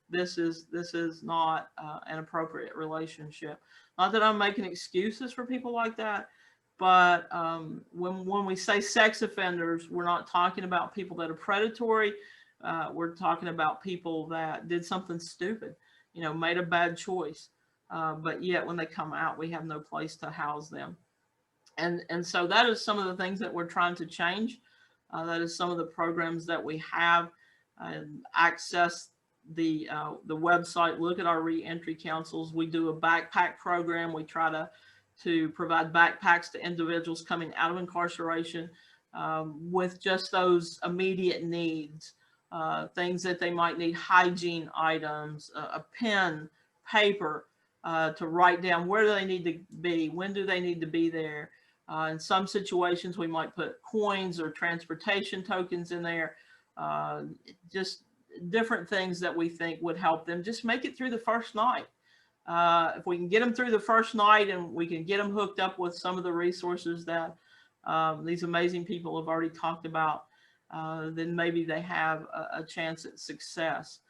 this is not an appropriate relationship. Not that I'm making excuses for people like that, but when we say sex offenders, we're not talking about people that are predatory. We're talking about people that did something stupid, you know, made a bad choice. But yet when they come out, we have no place to house them. And so that is some of the things that we're trying to change. That is some of the programs that we have. Access the website, look at our reentry councils. We do a backpack program. We try to provide backpacks to individuals coming out of incarceration with just those immediate needs, things that they might need, hygiene items, a pen, paper to write down where do they need to be, when do they need to be there. In some situations, we might put coins or transportation tokens in there, just different things that we think would help them just make it through the first night. If we can get them through the first night and we can get them hooked up with some of the resources that these amazing people have already talked about, then maybe they have a chance at success.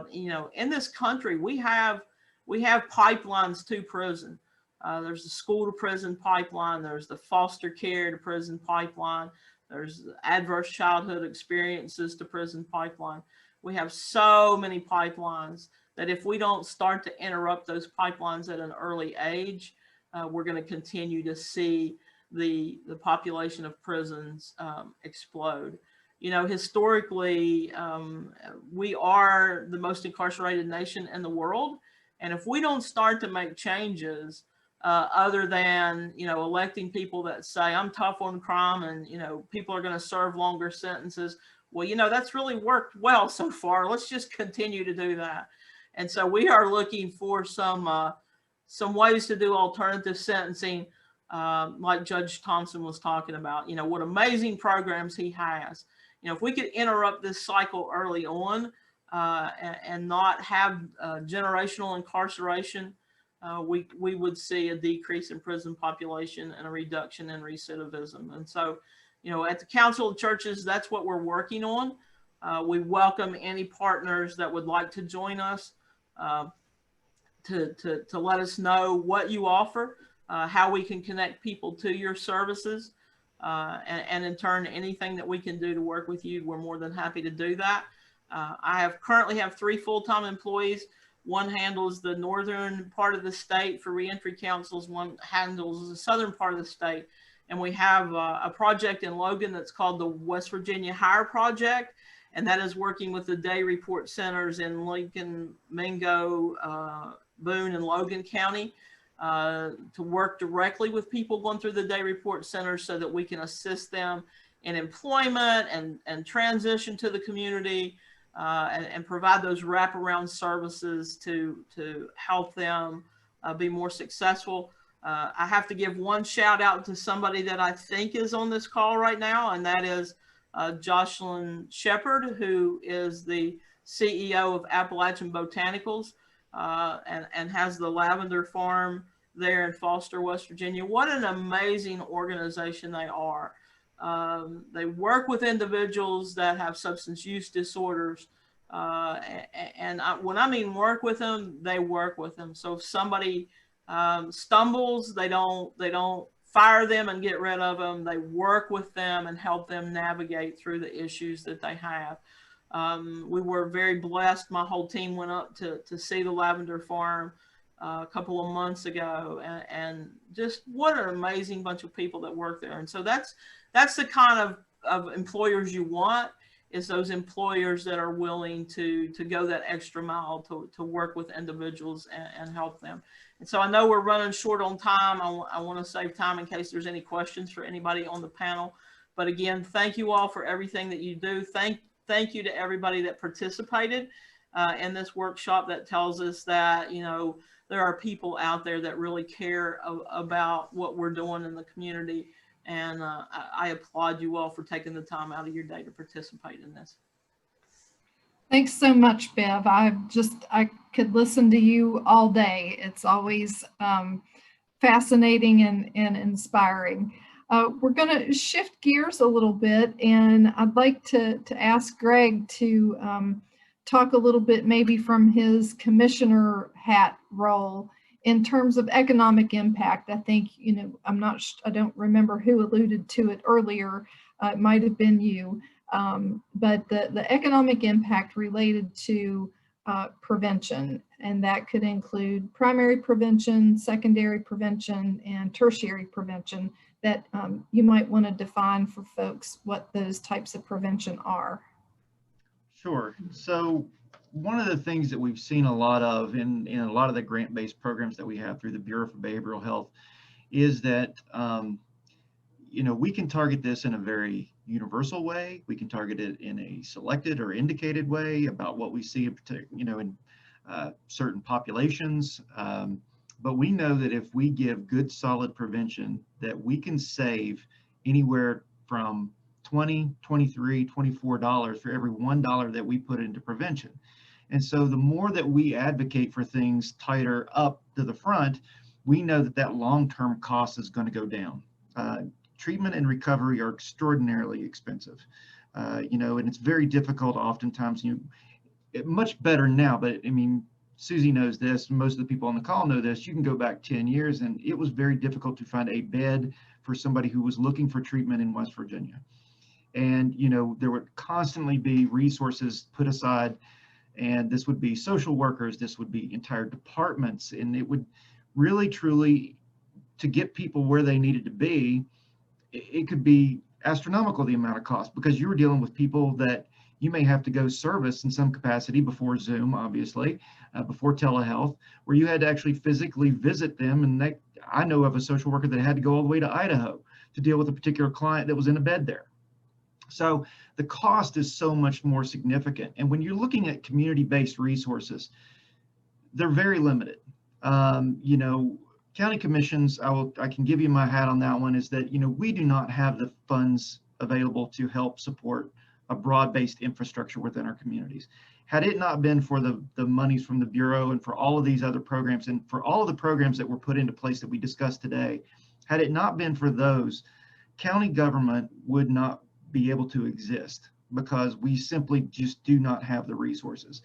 You know, in this country, we have pipelines to prison. There's the school to prison pipeline. There's the foster care to prison pipeline. There's adverse childhood experiences to prison pipeline. We have so many pipelines that if we don't start to interrupt those pipelines at an early age, we're going to continue to see the population of prisons explode. You know, historically, we are the most incarcerated nation in the world. And if we don't start to make changes, other than, you know, electing people that say, I'm tough on crime and, you know, people are going to serve longer sentences. Well, you know, that's really worked well so far. Let's just continue to do that. And so we are looking for some ways to do alternative sentencing, like Judge Thompson was talking about. You know, what amazing programs he has. You know, if we could interrupt this cycle early on and not have generational incarceration, we would see a decrease in prison population and a reduction in recidivism. And so, you know, at the Council of Churches, that's what we're working on. We welcome any partners that would like to join us to let us know what you offer, how we can connect people to your services, and in turn, anything that we can do to work with you, we're more than happy to do that. I currently have 3 full-time employees. One handles the northern part of the state for reentry councils. One handles the southern part of the state. And we have a project in Logan that's called the West Virginia Hire Project. And that is working with the day report centers in Lincoln, Mingo, Boone, and Logan County to work directly with people going through the day report centers so that we can assist them in employment and transition to the community. And provide those wraparound services to help them be more successful. I have to give one shout out to somebody that I think is on this call right now, and that is Jocelyn Shepard, who is the CEO of Appalachian Botanicals and has the lavender farm there in Foster, West Virginia. What an amazing organization they are. They work with individuals that have substance use disorders. When I mean work with them, they work with them. So if somebody stumbles, they don't fire them and get rid of them. They work with them and help them navigate through the issues that they have. We were very blessed. My whole team went up to see the lavender farm a couple of months ago, and just what an amazing bunch of people that work there. And so that's the kind of employers you want, is those employers that are willing to go that extra mile to work with individuals and help them. And so I know we're running short on time. I want to save time in case there's any questions for anybody on the panel. But again, thank you all for everything that you do. Thank you to everybody that participated in this workshop. That tells us that, you know, there are people out there that really care about what we're doing in the community. And I applaud you all for taking the time out of your day to participate in this. Thanks so much, Bev. I could listen to you all day. It's always fascinating and inspiring. We're going to shift gears a little bit, and I'd like to ask Greg to talk a little bit maybe from his commissioner hat role in terms of economic impact. I think, you know, I don't remember who alluded to it earlier. It might have been you. But the economic impact related to prevention, and that could include primary prevention, secondary prevention, and tertiary prevention, that you might want to define for folks what those types of prevention are. Sure. So one of the things that we've seen a lot of in a lot of the grant-based programs that we have through the Bureau for Behavioral Health is that, you know, we can target this in a very universal way. We can target it in a selected or indicated way about what we see, you know, in certain populations. But we know that if we give good, solid prevention, that we can save anywhere from $20, $23, $24 for every $1 that we put into prevention. And so the more that we advocate for things tighter up to the front, we know that that long-term cost is going to go down. Treatment and recovery are extraordinarily expensive, you know, and it's very difficult oftentimes. Much better now, but I mean, Susie knows this, most of the people on the call know this. You can go back 10 years and it was very difficult to find a bed for somebody who was looking for treatment in West Virginia. And, you know, there would constantly be resources put aside, and this would be social workers, this would be entire departments, and it would really, truly, to get people where they needed to be, it could be astronomical, the amount of cost, because you were dealing with people that you may have to go service in some capacity before Zoom, obviously, before telehealth, where you had to actually physically visit them. And I know of a social worker that had to go all the way to Idaho to deal with a particular client that was in a bed there. So the cost is so much more significant. And when you're looking at community-based resources, they're very limited. You know, county commissions, I can give you my hat on that one, is that, you know, we do not have the funds available to help support a broad-based infrastructure within our communities. Had it not been for the monies from the Bureau and for all of these other programs and for all of the programs that were put into place that we discussed today, had it not been for those, county government would not be able to exist because we simply just do not have the resources.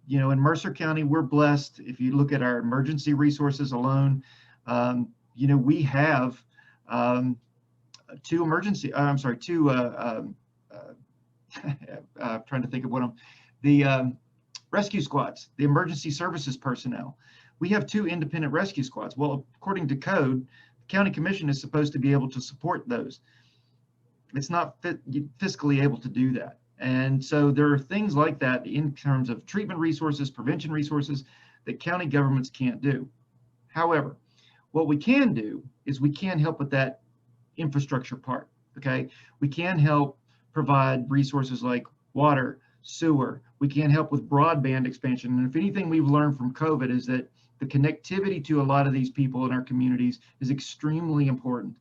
You know, in Mercer County, we're blessed. If you look at our emergency resources alone, you know, we have two I'm trying to think of the rescue squads, the emergency services personnel. We have two independent rescue squads. Well, according to code, the county commission is supposed to be able to support those. It's not fiscally able to do that. And so there are things like that in terms of treatment resources, prevention resources that county governments can't do. However, what we can do is we can help with that infrastructure part, okay? We can help provide resources like water, sewer. We can help with broadband expansion. And if anything we've learned from COVID is that the connectivity to a lot of these people in our communities is extremely important.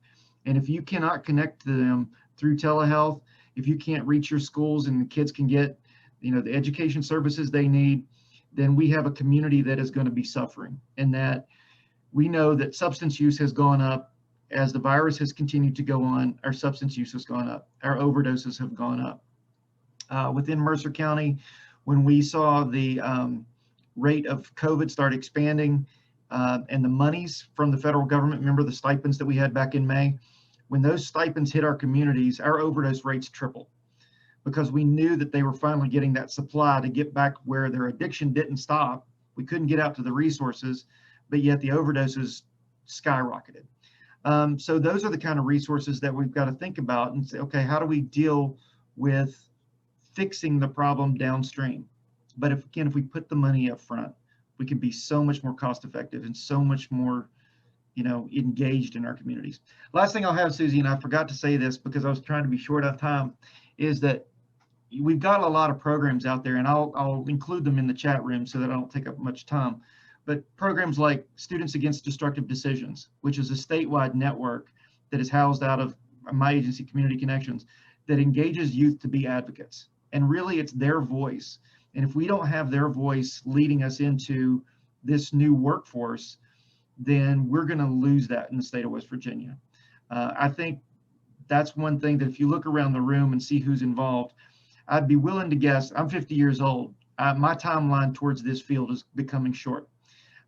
And if you cannot connect to them through telehealth, if you can't reach your schools and the kids can get, you know, the education services they need, then we have a community that is going to be suffering. And that we know that substance use has gone up. As the virus has continued to go on, our substance use has gone up. Our overdoses have gone up. Within Mercer County, when we saw the rate of COVID start expanding and the monies from the federal government, remember the stipends that we had back in May? When those stipends hit our communities, our overdose rates tripled because we knew that they were finally getting that supply to get back where their addiction didn't stop. We couldn't get out to the resources, but yet the overdoses skyrocketed. So those are the kind of resources that we've got to think about and say, okay, how do we deal with fixing the problem downstream? But if we put the money up front, we can be so much more cost effective and so much more, you know, engaged in our communities. Last thing I'll have, Susie, and I forgot to say this because I was trying to be short on time, is that we've got a lot of programs out there, and I'll include them in the chat room so that I don't take up much time. But programs like Students Against Destructive Decisions, which is a statewide network that is housed out of my agency, Community Connections, that engages youth to be advocates. And really, it's their voice. And if we don't have their voice leading us into this new workforce, then we're going to lose that in the state of West Virginia. I think that's one thing that if you look around the room and see who's involved, I'd be willing to guess, I'm 50 years old. My timeline towards this field is becoming short.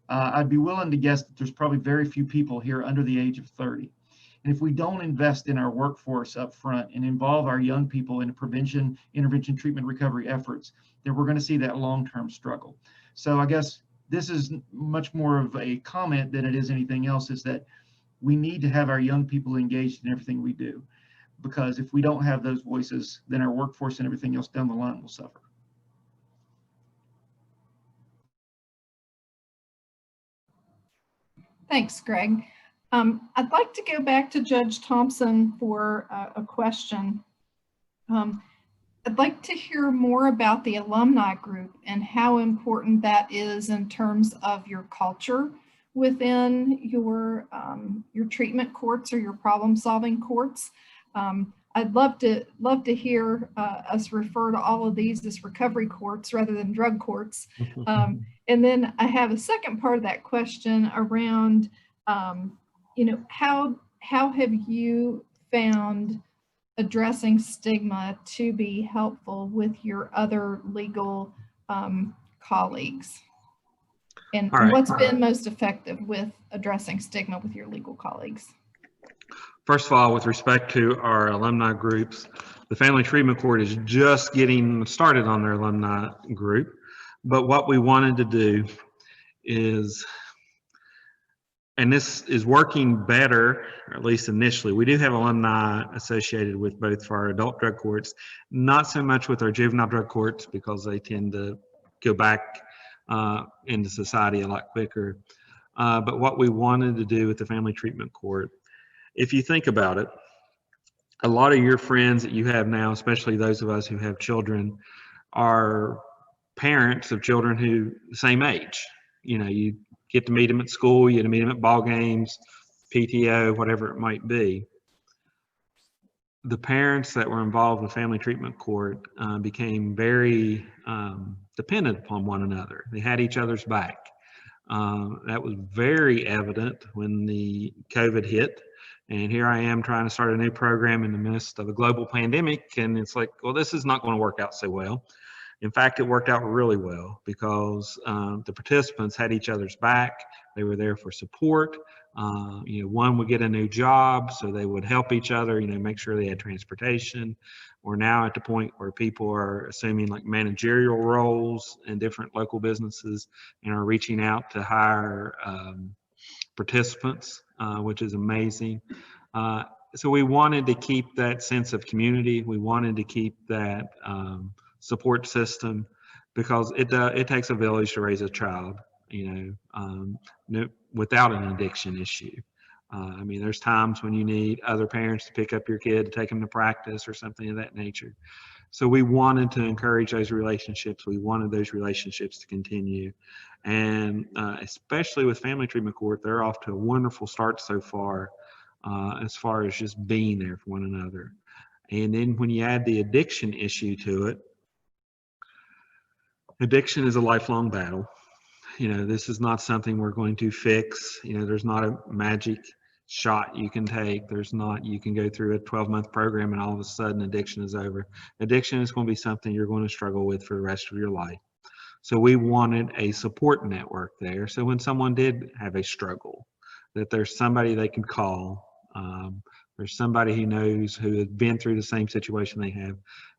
I'd be willing to guess that there's probably very few people here under the age of 30. And if we don't invest in our workforce up front and involve our young people in prevention, intervention, treatment, recovery efforts, then we're going to see that long-term struggle. So I guess this is much more of a comment than it is anything else, is that we need to have our young people engaged in everything we do. Because if we don't have those voices, then our workforce and everything else down the line will suffer. Thanks, Greg. I'd like to go back to Judge Thompson for a question. I'd like to hear more about the alumni group and how important that is in terms of your culture within your treatment courts or your problem-solving courts. I'd love to hear us refer to all of these as recovery courts rather than drug courts. And then I have a second part of that question around, you know, how have you found addressing stigma to be helpful with your other legal colleagues? And what's been most effective with addressing stigma with your legal colleagues? First of all, with respect to our alumni groups, the Family Treatment Court is just getting started on their alumni group. But what we wanted to do is, and this is working better, or at least initially, we do have alumni associated with both for our adult drug courts, not so much with our juvenile drug courts because they tend to go back into society a lot quicker. But what we wanted to do with the Family Treatment Court, if you think about it, a lot of your friends that you have now, especially those of us who have children, are parents of children who same age. You know, you get to meet them at school, you get to meet them at ball games, PTO, whatever it might be. The parents that were involved with Family Treatment Court became very dependent upon one another. They had each other's back. That was very evident when the COVID hit. And here I am trying to start a new program in the midst of a global pandemic. And it's like, well, this is not going to work out so well. In fact, it worked out really well because the participants had each other's back. They were there for support. You know, one would get a new job, so they would help each other, you know, make sure they had transportation. We're now at the point where people are assuming like managerial roles in different local businesses and are reaching out to hire participants, which is amazing. So we wanted to keep that sense of community. We wanted to keep that support system because it takes a village to raise a child, you know, without an addiction issue. I mean, there's times when you need other parents to pick up your kid to take them to practice or something of that nature. So we wanted to encourage those relationships. We wanted those relationships to continue. And especially with Family Treatment Court, they're off to a wonderful start so far as just being there for one another. And then when you add the addiction issue to it, addiction is a lifelong battle. You know, this is not something we're going to fix. You know, there's not a magic shot you can take. There's not, you can go through a 12-month program and all of a sudden addiction is over. Addiction is going to be something you're going to struggle with for the rest of your life. So we wanted a support network there. So when someone did have a struggle, that there's somebody they can call. There's somebody who knows, who has been through the same situation they have.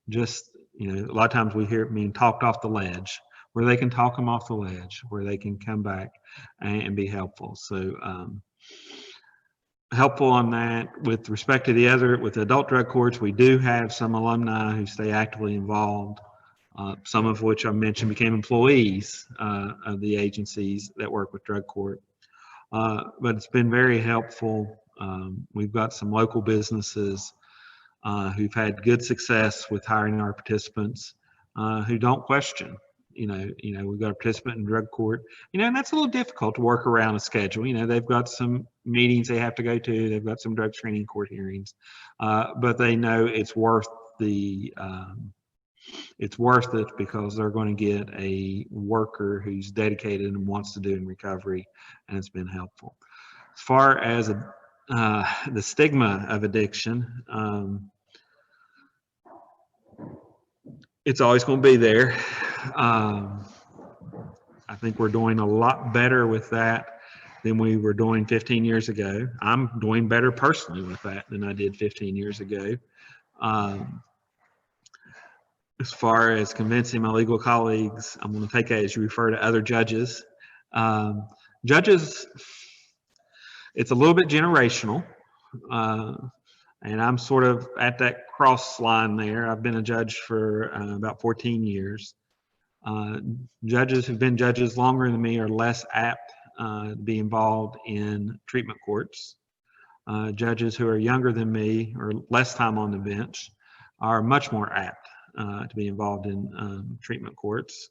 Just, you know, a lot of times we hear it being talked off the ledge, where they can talk them off the ledge, where they can come back and be helpful. So helpful on that. With respect to with the adult drug courts, we do have some alumni who stay actively involved, some of which I mentioned became employees of the agencies that work with drug court. But it's been very helpful. We've got some local businesses who've had good success with hiring our participants who don't question. You know, we've got a participant in drug court, you know, and that's a little difficult to work around a schedule. You know, they've got some meetings they have to go to, they've got some drug screening court hearings, but they know it's worth it because they're going to get a worker who's dedicated and wants to do in recovery, and it's been helpful. As far as the stigma of addiction, it's always going to be there. I think we're doing a lot better with that than we were doing 15 years ago. I'm doing better personally with that than I did 15 years ago. As far as convincing my legal colleagues, I'm going to take it as you refer to other judges. Judges, it's a little bit generational, and I'm sort of at that cross line there. I've been a judge for about 14 years. Judges who've been judges longer than me are less apt to be involved in treatment courts. Judges who are younger than me or less time on the bench are much more apt to be involved in treatment courts.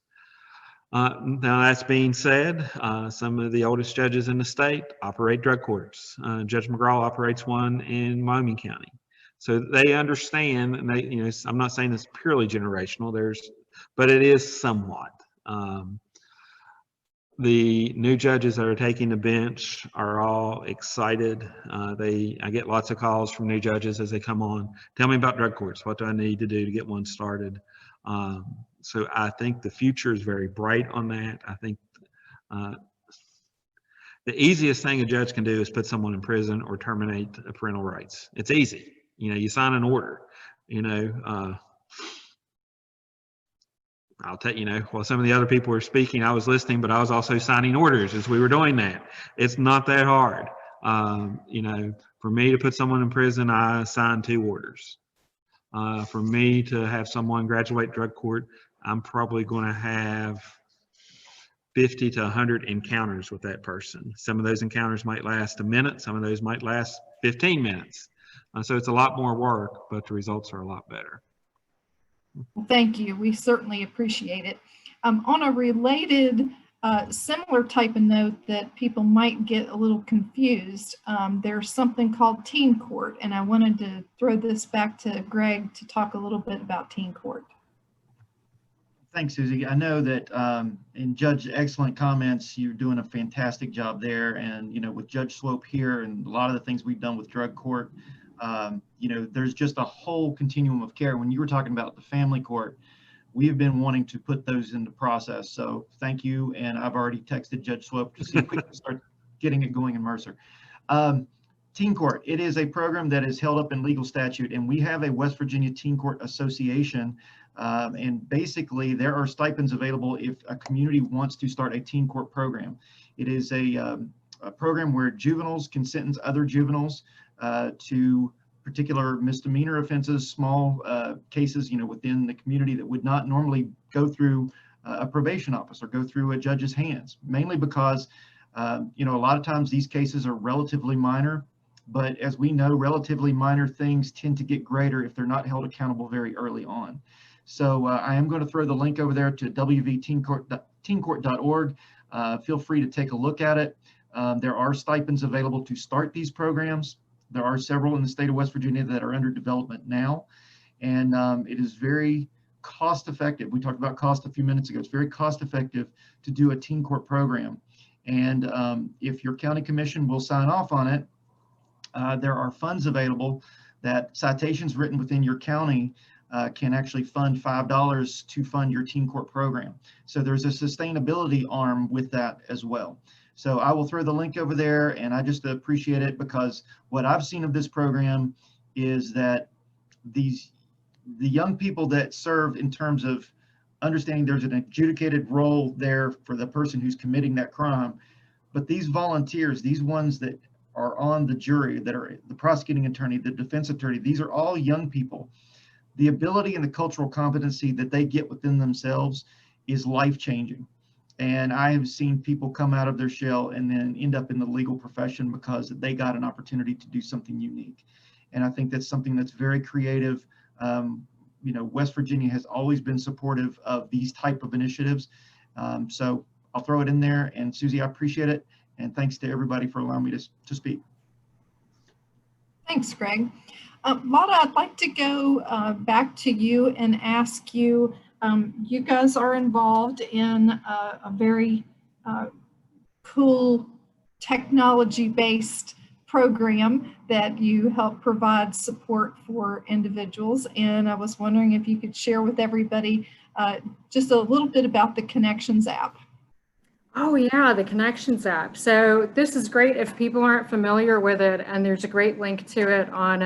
Now, that's being said, some of the oldest judges in the state operate drug courts. Judge McGraw operates one in Wyoming County. So they understand, and they, you know, I'm not saying it's purely generational, but it is somewhat. The new judges that are taking the bench are all excited. I get lots of calls from new judges as they come on. Tell me about drug courts. What do I need to do to get one started? So I think the future is very bright on that. I think the easiest thing a judge can do is put someone in prison or terminate parental rights. It's easy. You know, you sign an order. You know, I'll tell you, while some of the other people were speaking, I was listening, but I was also signing orders as we were doing that. It's not that hard. You know, for me to put someone in prison, I signed 2 orders. For me to have someone graduate drug court, I'm probably going to have 50 to 100 encounters with that person. Some of those encounters might last a minute. Some of those might last 15 minutes. So it's a lot more work, but the results are a lot better. Well, thank you. We certainly appreciate it. On a related, similar type of note that people might get a little confused, there's something called teen court, and I wanted to throw this back to Greg to talk a little bit about teen court. Thanks, Susie. I know that in Judge, excellent comments. You're doing a fantastic job there, and with Judge Swope here and a lot of the things we've done with drug court, there's just a whole continuum of care. When you were talking about the family court, we have been wanting to put those into process. So thank you. And I've already texted Judge Swope to see if we can start getting it going in Mercer. Teen Court, it is a program that is held up in legal statute, and we have a West Virginia Teen Court Association. And basically there are stipends available if a community wants to start a teen court program. It is a program where juveniles can sentence other juveniles to particular misdemeanor offenses, small cases, within the community that would not normally go through a probation office or go through a judge's hands, mainly because, a lot of times these cases are relatively minor, but as we know, relatively minor things tend to get greater if they're not held accountable very early on. So I am going to throw the link over there to wvteencourt.org. Feel free to take a look at it. There are stipends available to start these programs. There are several in the state of West Virginia that are under development now, and it is very cost effective. We talked about cost a few minutes ago. It's very cost effective to do a teen court program. And if your county commission will sign off on it, there are funds available that citations written within your county can actually fund $5 to fund your teen court program. So there's a sustainability arm with that as well. So I will throw the link over there, and I just appreciate it because what I've seen of this program is that the young people that serve in terms of understanding there's an adjudicated role there for the person who's committing that crime, but these volunteers, these ones that are on the jury, that are the prosecuting attorney, the defense attorney, these are all young people. The ability and the cultural competency that they get within themselves is life-changing. And I have seen people come out of their shell and then end up in the legal profession because they got an opportunity to do something unique. And I think that's something that's very creative. West Virginia has always been supportive of these type of initiatives. So I'll throw it in there. And Susie, I appreciate it. And thanks to everybody for allowing me to speak. Thanks, Greg. Lata, I'd like to go back to you and ask you, you guys are involved in a very cool technology-based program that you help provide support for individuals. And I was wondering if you could share with everybody just a little bit about the Connections app. Oh yeah, the Connections app. So this is great if people aren't familiar with it, and there's a great link to it on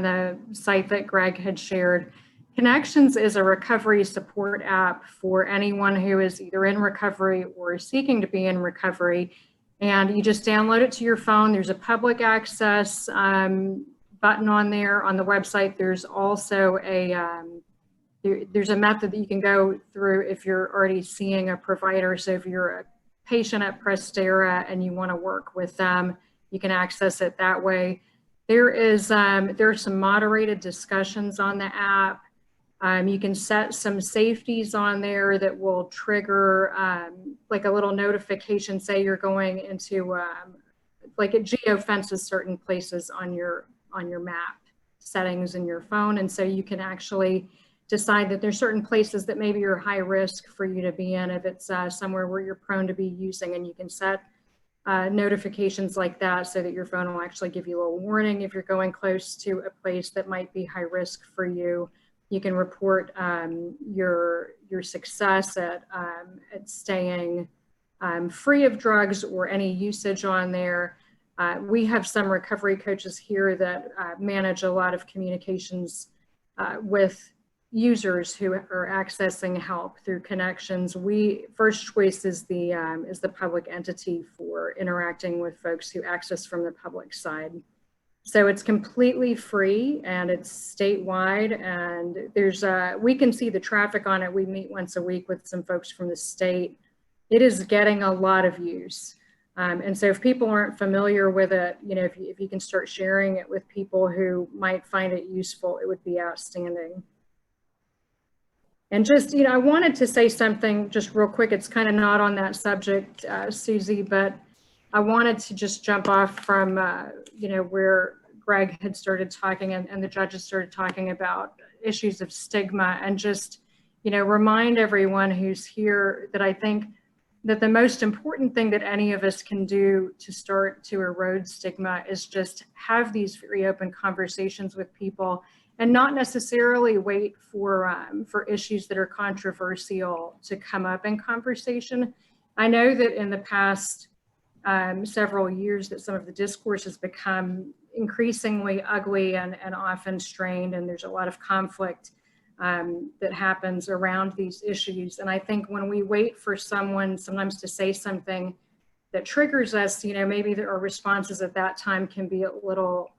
the site that Greg had shared. Connections is a recovery support app for anyone who is either in recovery or seeking to be in recovery. And you just download it to your phone. There's a public access button on there on the website. There's also there's a method that you can go through if you're already seeing a provider. So if you're a patient at Prestera and you want to work with them, you can access it that way. There are some moderated discussions on the app. You can set some safeties on there that will trigger like a little notification, say you're going into like it geofences certain places on your map settings in your phone. And so you can actually decide that there's certain places that maybe are high risk for you to be in if it's somewhere where you're prone to be using, and you can set notifications like that so that your phone will actually give you a little warning if you're going close to a place that might be high risk for you. You can report your success at staying free of drugs or any usage on there. We have some recovery coaches here that manage a lot of communications with users who are accessing help through Connections. First Choice is the public entity for interacting with folks who access from the public side. So it's completely free and it's statewide, and we can see the traffic on it. We meet once a week with some folks from the state. It is getting a lot of use. And so if people aren't familiar with it, if you can start sharing it with people who might find it useful, it would be outstanding. And just, I wanted to say something just real quick. It's kind of not on that subject, Susie, but I wanted to just jump off from, where Greg had started talking and the judges started talking about issues of stigma, and just, remind everyone who's here that I think that the most important thing that any of us can do to start to erode stigma is just have these very open conversations with people, and not necessarily wait for issues that are controversial to come up in conversation. I know that in the past several years that some of the discourse has become increasingly ugly and often strained, and there's a lot of conflict that happens around these issues. And I think when we wait for someone sometimes to say something that triggers us, maybe our responses at that time can be a little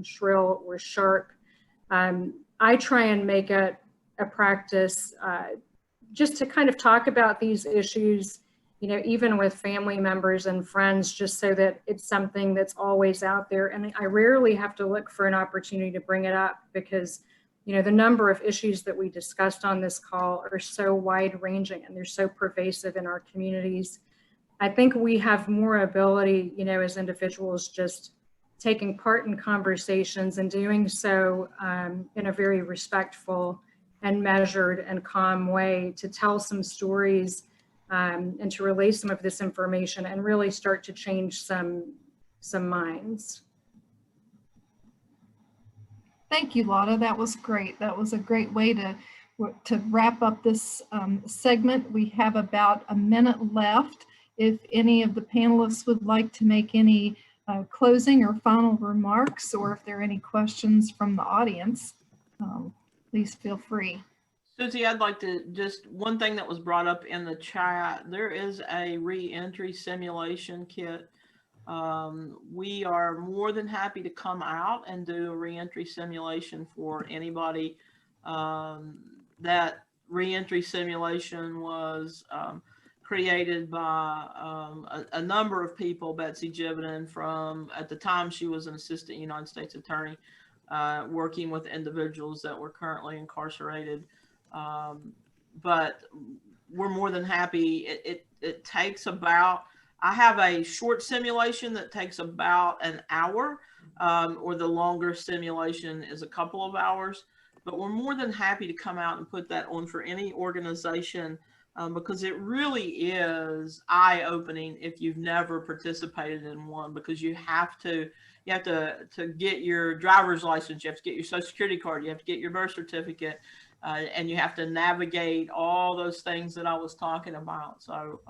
shrill or sharp. I try and make it a practice just to kind of talk about these issues, even with family members and friends, just so that it's something that's always out there. And I rarely have to look for an opportunity to bring it up, because, the number of issues that we discussed on this call are so wide ranging and they're so pervasive in our communities. I think we have more ability, as individuals, just taking part in conversations and doing so in a very respectful and measured and calm way, to tell some stories and to relay some of this information and really start to change some minds. Thank you, Lata. That was great. That was a great way to wrap up this segment. We have about a minute left. If any of the panelists would like to make any closing or final remarks, or if there are any questions from the audience, please feel free. Susie, I'd like to one thing that was brought up in the chat, there is a reentry simulation kit. We are more than happy to come out and do a reentry simulation for anybody. That reentry simulation was created by a number of people. Betsy Jividen, at the time she was an assistant United States attorney, working with individuals that were currently incarcerated. But we're more than happy. It takes about, I have a short simulation that takes about an hour, or the longer simulation is a couple of hours, but we're more than happy to come out and put that on for any organization because it really is eye-opening if you've never participated in one, because you have to get your driver's license, you have to get your social security card, you have to get your birth certificate, and you have to navigate all those things that I was talking about. So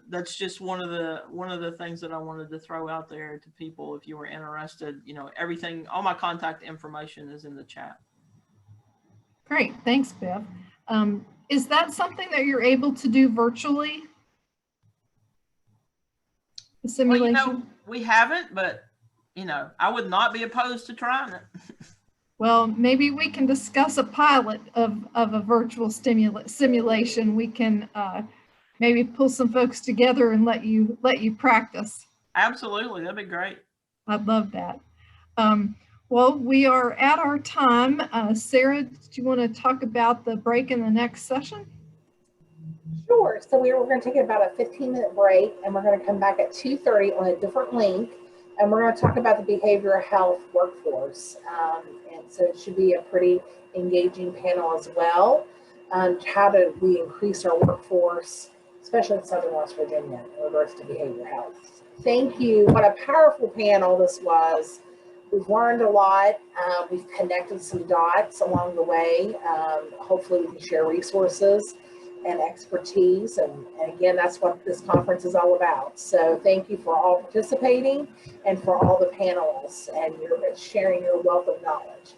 that's just one of the things that I wanted to throw out there to people. If you were interested, everything, all my contact information is in the chat. Great, thanks, Bev. Is that something that you're able to do virtually? The simulation? Well, we haven't, but I would not be opposed to trying it. Well, maybe we can discuss a pilot of a virtual simulation. We can maybe pull some folks together and let you practice. Absolutely, that'd be great. I'd love that. Well, we are at our time. Sarah, do you want to talk about the break in the next session? Sure. So we're going to take about a 15-minute break, and we're going to come back at 2:30 on a different link, and we're going to talk about the behavioral health workforce. And so it should be a pretty engaging panel as well. How do we increase our workforce, especially in Southern West Virginia, in regards to behavioral health? Thank you. What a powerful panel this was. We've learned a lot. We've connected some dots along the way. Hopefully we can share resources and expertise. And again, that's what this conference is all about. So thank you for all participating and for all the panelists and your sharing your wealth of knowledge.